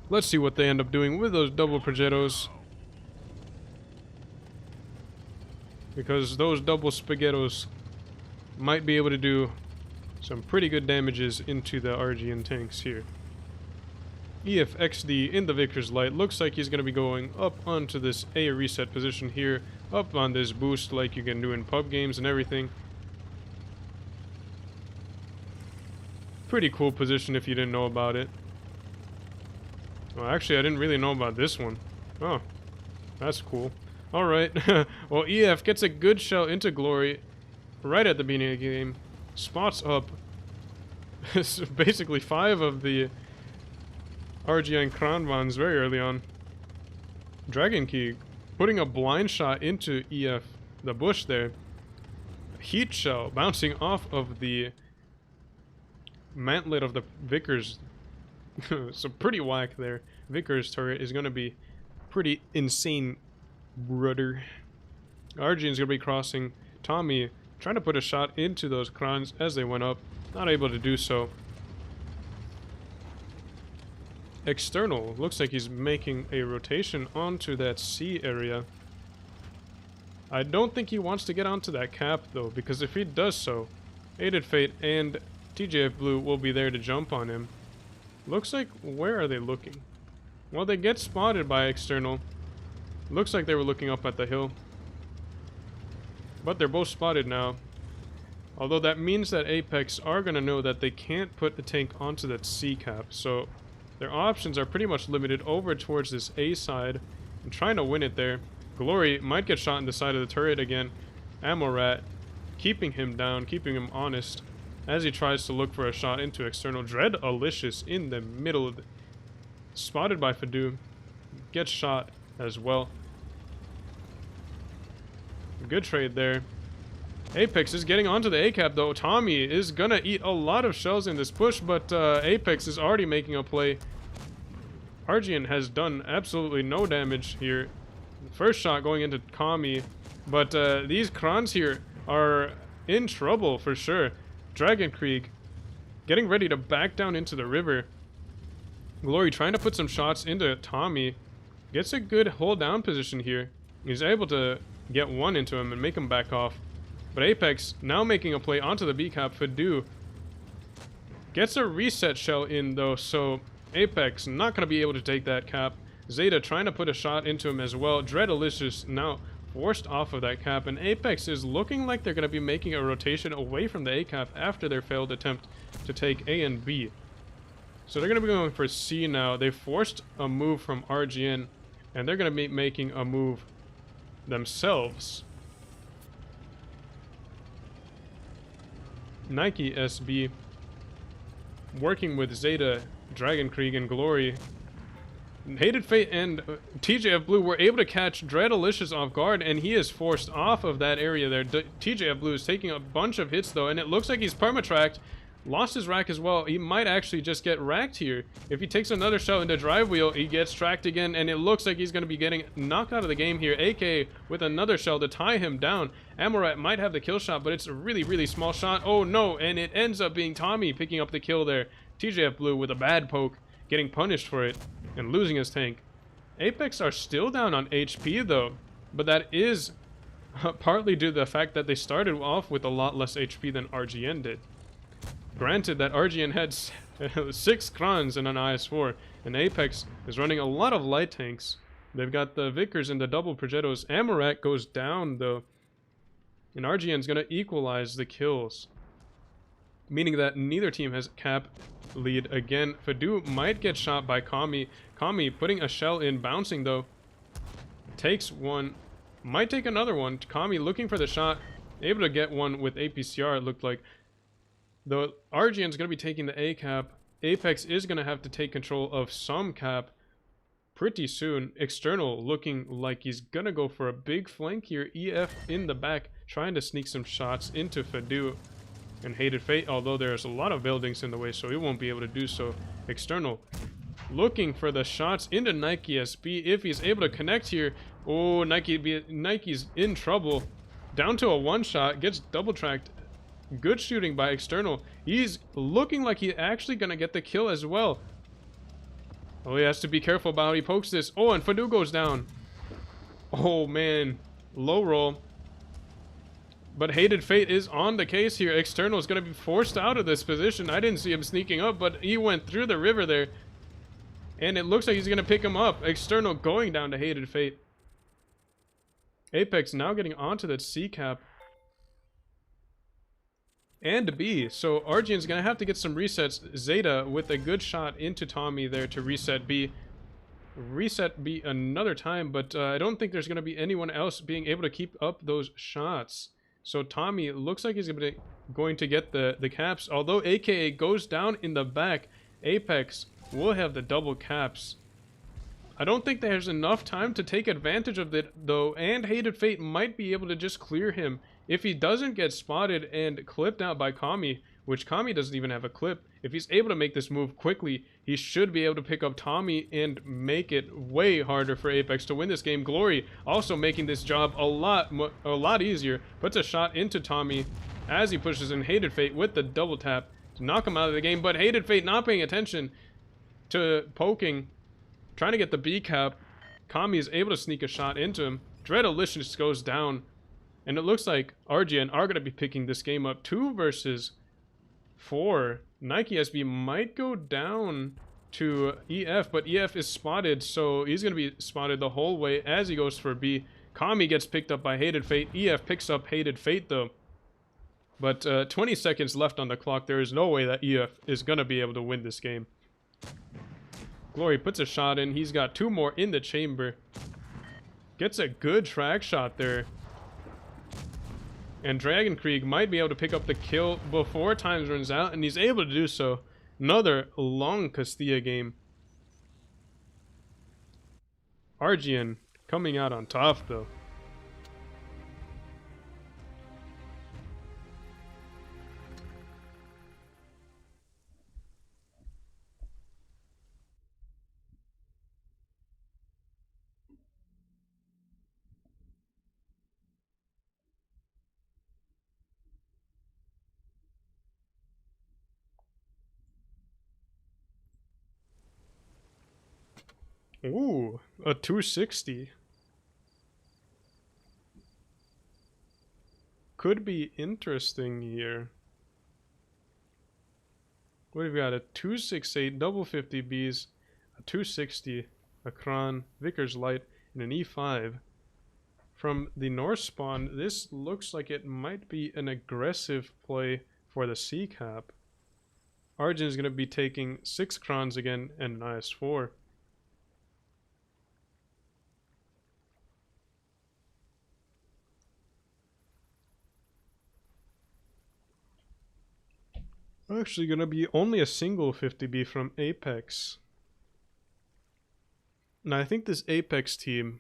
Let's see what they end up doing with those double Progettos. Because those double Spaghettos might be able to do some pretty good damages into the RGN tanks here. EFXD in the Vickers Light. Looks like he's going to be going up onto this A reset position here. Up on this boost like you can do in pub games and everything. Pretty cool position if you didn't know about it. Well, actually, I didn't really know about this one. Oh, that's cool. Alright, well, EF gets a good shell into Glory right at the beginning of the game. Spots up basically 5 of the RGN Kranvans very early on. Dragon Key putting a blind shot into EF, the bush there. Heat shell bouncing off of the mantlet of the Vickers. So pretty whack there. Vickers turret is going to be pretty insane, brother. RGN's going to be crossing. Tommy trying to put a shot into those Krans as they went up. Not able to do so. External. Looks like he's making a rotation onto that C area. I don't think he wants to get onto that cap though, because if he does so, Aided Fate and TJF Blue will be there to jump on him. Looks like, where are they looking? Well, they get spotted by External. Looks like they were looking up at the hill. But they're both spotted now. Although that means that Apex are going to know that they can't put the tank onto that C cap. So their options are pretty much limited over towards this A side. And trying to win it there. Glory might get shot in the side of the turret again. Ammo Rat keeping him down, keeping him honest. As he tries to look for a shot into External. Dread Alicious in the middle. Spotted by Fadu. Gets shot as well. Good trade there. Apex is getting onto the A-cap though. Tommy is gonna eat a lot of shells in this push, but Apex is already making a play. RGN has done absolutely no damage here. First shot going into Kami, but these Krans here are in trouble for sure. Dragon Krieg getting ready to back down into the river. Glory trying to put some shots into Tommy. Gets a good hold down position here. He's able to get one into him and make him back off. But Apex now making a play onto the B cap. Fadu gets a reset shell in though, so Apex not going to be able to take that cap. Zeta trying to put a shot into him as well. Dread Alicious now forced off of that cap, and Apex is looking like they're going to be making a rotation away from the A cap after their failed attempt to take A and B. So they're going to be going for C now. They forced a move from RGN, and they're going to be making a move themselves. Nike SB working with Zeta, Dragon Krieg, and Glory. Hated Fate and TJF Blue were able to catch Dread Alicious off guard, and he is forced off of that area there. TJF Blue is taking a bunch of hits though, and it looks like he's perma-tracked. Lost his rack as well. He might actually just get racked here. If he takes another shot into drive wheel, he gets tracked again, and it looks like he's going to be getting knocked out of the game here. AK with another shell to tie him down. Amorat might have the kill shot, but it's a really, really small shot. Oh no, and it ends up being Tommy picking up the kill there. TJF Blue with a bad poke, getting punished for it, and losing his tank. Apex are still down on HP though, but that is partly due to the fact that they started off with a lot less HP than RGN did. Granted that RGN had 6 Krans and an IS-4, and Apex is running a lot of light tanks. They've got the Vickers and the double Progettos. Amorat goes down though, and RGN's going to equalize the kills, meaning that neither team has cap lead again. Fadu might get shot by Kami. Kami putting a shell in, bouncing though. Takes one, might take another one. Kami looking for the shot, able to get one with APCR it looked like. Though RGN's going to be taking the A cap, Apex is going to have to take control of some cap pretty soon. External looking like he's going to go for a big flank here. EF in the back trying to sneak some shots into Fadu and Hated Fate, although there's a lot of buildings in the way, so he won't be able to do so. External looking for the shots into Nike SB. If he's able to connect here, oh, Nike's in trouble. Down to a one shot, gets double tracked. Good shooting by External. He's looking like he's actually gonna get the kill as well. Oh, he has to be careful about how he pokes this. Oh, and Fadu goes down. Oh man, low roll. But Hated Fate is on the case here. External is going to be forced out of this position. I didn't see him sneaking up, but he went through the river there. And it looks like he's going to pick him up. External going down to Hated Fate. Apex now getting onto that C cap. And B. So Argian's going to have to get some resets. Zeta with a good shot into Tommy there to reset B. Reset B another time, but I don't think there's going to be anyone else being able to keep up those shots. So Tommy looks like he's going to get the caps. Although AKA goes down in the back, Apex will have the double caps. I don't think there's enough time to take advantage of it though, and Hated Fate might be able to just clear him. If he doesn't get spotted and clipped out by Kami, which Kami doesn't even have a clip, if he's able to make this move quickly, he should be able to pick up Tommy and make it way harder for Apex to win this game. Glory also making this job a lot easier. Puts a shot into Tommy as he pushes in Hated Fate with the double tap to knock him out of the game. But Hated Fate not paying attention to poking, trying to get the B cap. Kami is able to sneak a shot into him. Dreadalicious goes down. And it looks like Argian are going to be picking this game up 2 versus 4. Nike SB might go down to EF, but EF is spotted, so he's going to be spotted the whole way as he goes for B. Kami gets picked up by Hated Fate. EF picks up Hated Fate though. But 20 seconds left on the clock. There is no way that EF is going to be able to win this game. Glory puts a shot in. He's got 2 more in the chamber. Gets a good track shot there. And Dragon Krieg might be able to pick up the kill before time runs out, and he's able to do so. Another long Castilla game. Argian coming out on top though. Ooh, a 260. Could be interesting here. We've got a 268 double 50Bs, a 260, a Kron, Vickers Light, and an E5. From the North spawn, this looks like it might be an aggressive play for the C cap. Arjun is going to be taking 6 Krons again and an IS-4. Actually gonna be only a single 50B from Apex. Now I think this Apex team,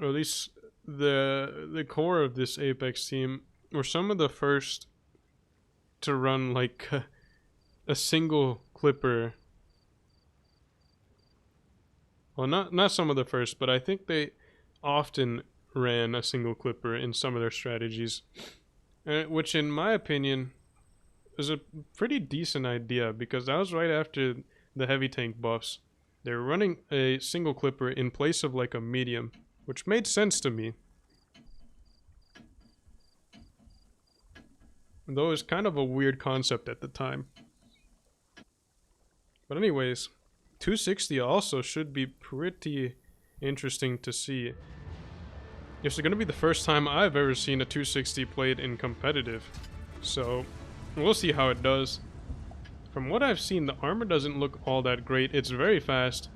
or at least the core of this Apex team, were some of the first to run like a single clipper. Well, not some of the first, but I think they often ran a single clipper in some of their strategies. Which in my opinion is a pretty decent idea, because that was right after the heavy tank buffs. They were running a single clipper in place of like a medium, which made sense to me. Though it was kind of a weird concept at the time. But anyways, 260 also should be pretty interesting to see. It's going to be the first time I've ever seen a 260 played in competitive, so we'll see how it does. From what I've seen, the armor doesn't look all that great. It's very fast,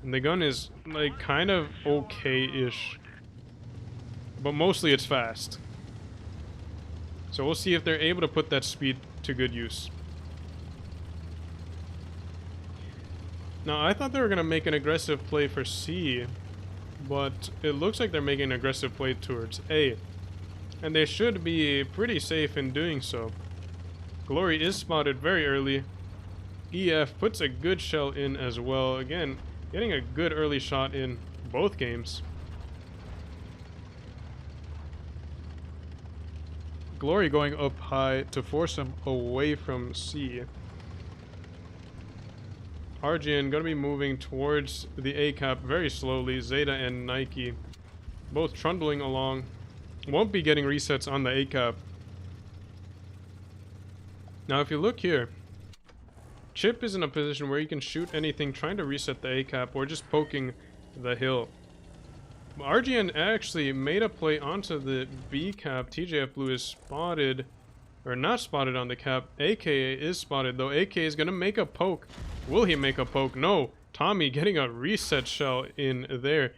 and the gun is like kind of okay-ish, but mostly it's fast. So we'll see if they're able to put that speed to good use. Now, I thought they were going to make an aggressive play for C, but it looks like they're making an aggressive play towards A. And they should be pretty safe in doing so. Glory is spotted very early. EF puts a good shell in as well. Again, getting a good early shot in both games. Glory going up high to force him away from C. RGN gonna be moving towards the A cap very slowly. Zeta and Nike both trundling along. Won't be getting resets on the A cap. Now if you look here, Chip is in a position where he can shoot anything trying to reset the A cap or just poking the hill. RGN actually made a play onto the B cap. TJF Blue is spotted, or not spotted on the cap. AKA is spotted though. AKA is gonna make a poke. Will he make a poke? No. Tommy getting a reset shell in there.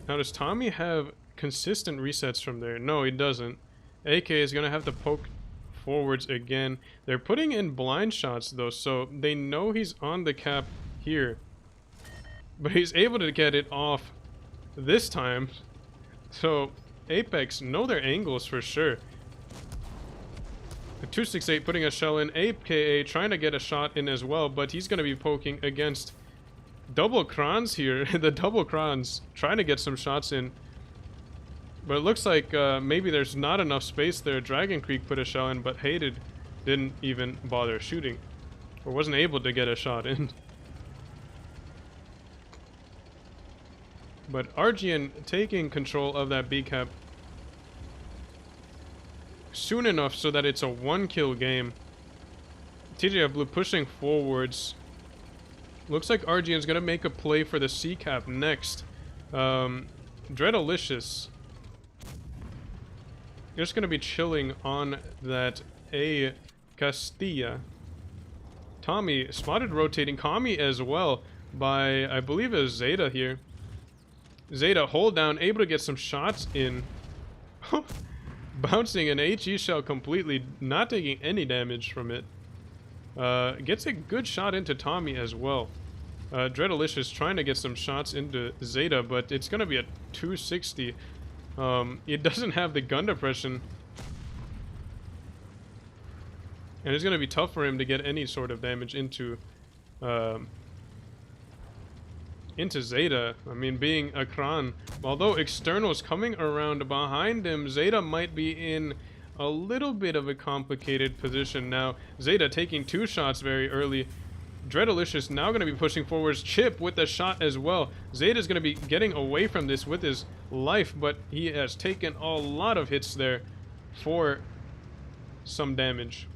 Now does Tommy have consistent resets from there? No, he doesn't. AK is gonna have to poke forwards again. They're putting in blind shots though, so they know he's on the cap here. But he's able to get it off this time. So Apex know their angles for sure. 268 putting a shell in. AKA trying to get a shot in as well, but he's going to be poking against double crons here. The double crons trying to get some shots in. But it looks like maybe there's not enough space there. Dragon Creek put a shell in, but Hated didn't even bother shooting. Or wasn't able to get a shot in. But RGN taking control of that B cap soon enough so that it's a 1-kill game. TJF Blue pushing forwards. Looks like RGN is going to make a play for the C cap next. Dreadalicious just going to be chilling on that A Castilla. Tommy spotted rotating. Kami as well by, I believe it was Zeta here. Zeta hold down, able to get some shots in. Bouncing an HE shell completely, not taking any damage from it. Gets a good shot into Tommy as well. Dreadalicious trying to get some shots into Zeta, but it's going to be a 260. It doesn't have the gun depression. And it's going to be tough for him to get any sort of damage into Zeta. I mean, being a Kran. Although externals coming around behind him, Zeta might be in a little bit of a complicated position now. Zeta taking 2 shots very early. Dreadalicious now going to be pushing forwards. Chip with the shot as well. Zeta's going to be getting away from this with his life, but he has taken a lot of hits there for some damage.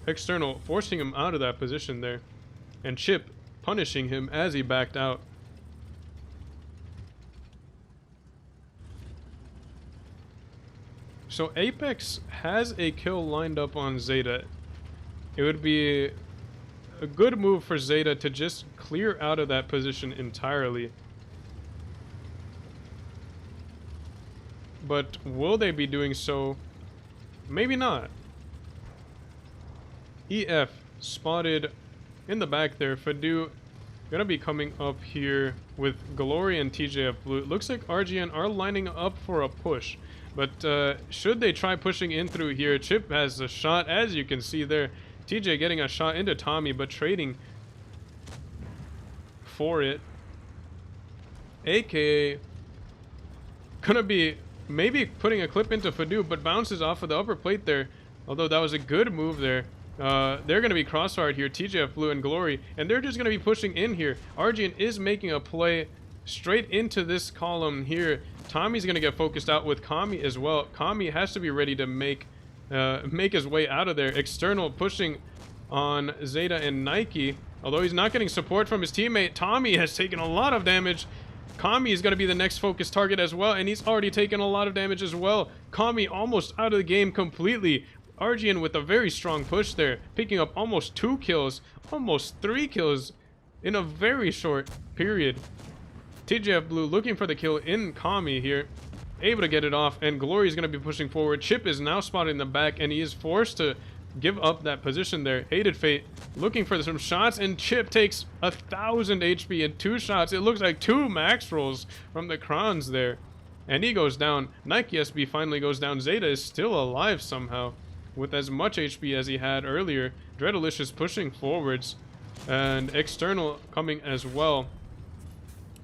External forcing him out of that position there. And Chip punishing him as he backed out. So Apex has a kill lined up on Zeta. It would be a good move for Zeta to just clear out of that position entirely. But will they be doing so? Maybe not. EF spotted in the back there. Fadu gonna be coming up here with Glory and TJF Blue. It looks like RGN are lining up for a push. But should they try pushing in through here? Chip has a shot, as you can see there. TJ getting a shot into Tommy, but trading for it. AKA gonna be maybe putting a clip into Fadu, but bounces off of the upper plate there. Although that was a good move there. They're going to be crossfired here, TJF Blue and Glory, and they're just going to be pushing in here. RGN is making a play straight into this column here. Tommy's going to get focused out with Kami as well. Kami has to be ready to make his way out of there. External pushing on Zeta and Nike. Although he's not getting support from his teammate, Tommy has taken a lot of damage. Kami is going to be the next focus target as well, and he's already taken a lot of damage as well. Kami almost out of the game completely. RGN with a very strong push there, picking up almost 2 kills, almost 3 kills in a very short period. TJF Blue looking for the kill in Kami here, able to get it off, and Glory is going to be pushing forward. Chip is now spotted in the back, and he is forced to give up that position there. Hated Fate looking for some shots, and Chip takes 1,000 HP in 2 shots. It looks like 2 max rolls from the Krons there. And he goes down. Nike SB finally goes down. Zeta is still alive somehow. with as much HP as he had earlier. Dreadalicious pushing forwards, and External coming as well.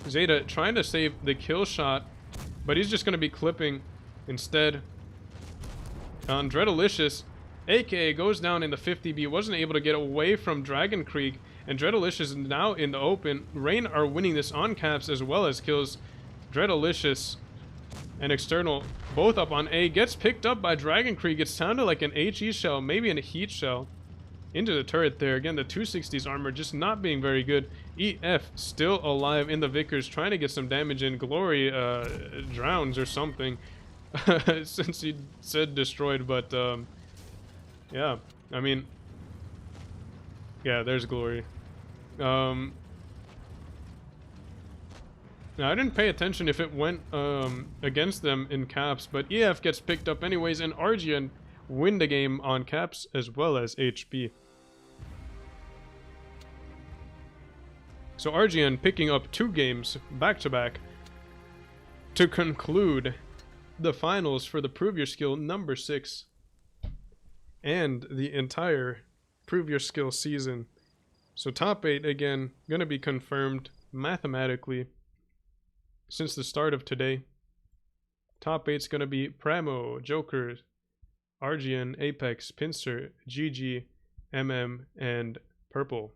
Zeta trying to save the kill shot, but he's just going to be clipping instead. On Dreadalicious, aka goes down in the 50B, wasn't able to get away from Dragon Creek, and Dreadalicious is now in the open. Rain are winning this on caps as well as kills. Dreadalicious and External both up on A. Gets picked up by Dragon Creek. It sounded like an HE shell, maybe a heat shell. Into the turret there. Again, the 260's armor just not being very good. EF still alive in the Vickers, trying to get some damage in. Glory drowns or something. Since he said destroyed, but yeah, I mean, yeah, there's Glory. Now I didn't pay attention if it went against them in caps, but EF gets picked up anyways, and Argian win the game on caps as well as HP. So Argian picking up 2 games back to back to conclude the finals for the Prove Your Skill number 6 and the entire Prove Your Skill season. So top 8 again gonna be confirmed mathematically since the start of today. Top 8's gonna be Primo, Joker, Argian, Apex, Pincer, GG, MM, and Purple.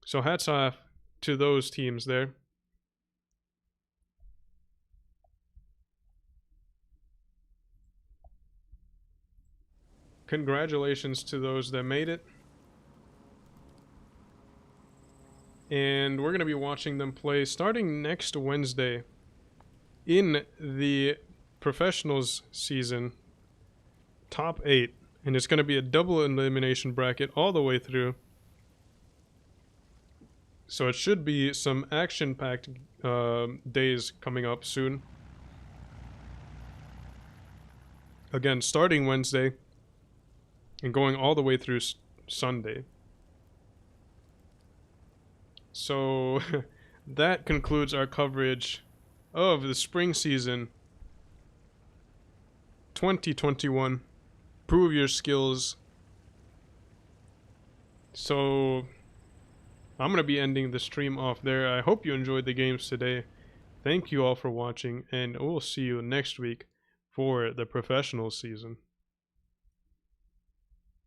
So hats off to those teams there. Congratulations to those that made it. And we're going to be watching them play starting next Wednesday in the Professionals season, top 8. And it's going to be a double elimination bracket all the way through. So it should be some action-packed days coming up soon. Again, starting Wednesday and going all the way through Sunday. So that concludes our coverage of the spring season 2021. Prove your skills. So I'm going to be ending the stream off there. I hope you enjoyed the games today. Thank you all for watching, and we'll see you next week for the professional season.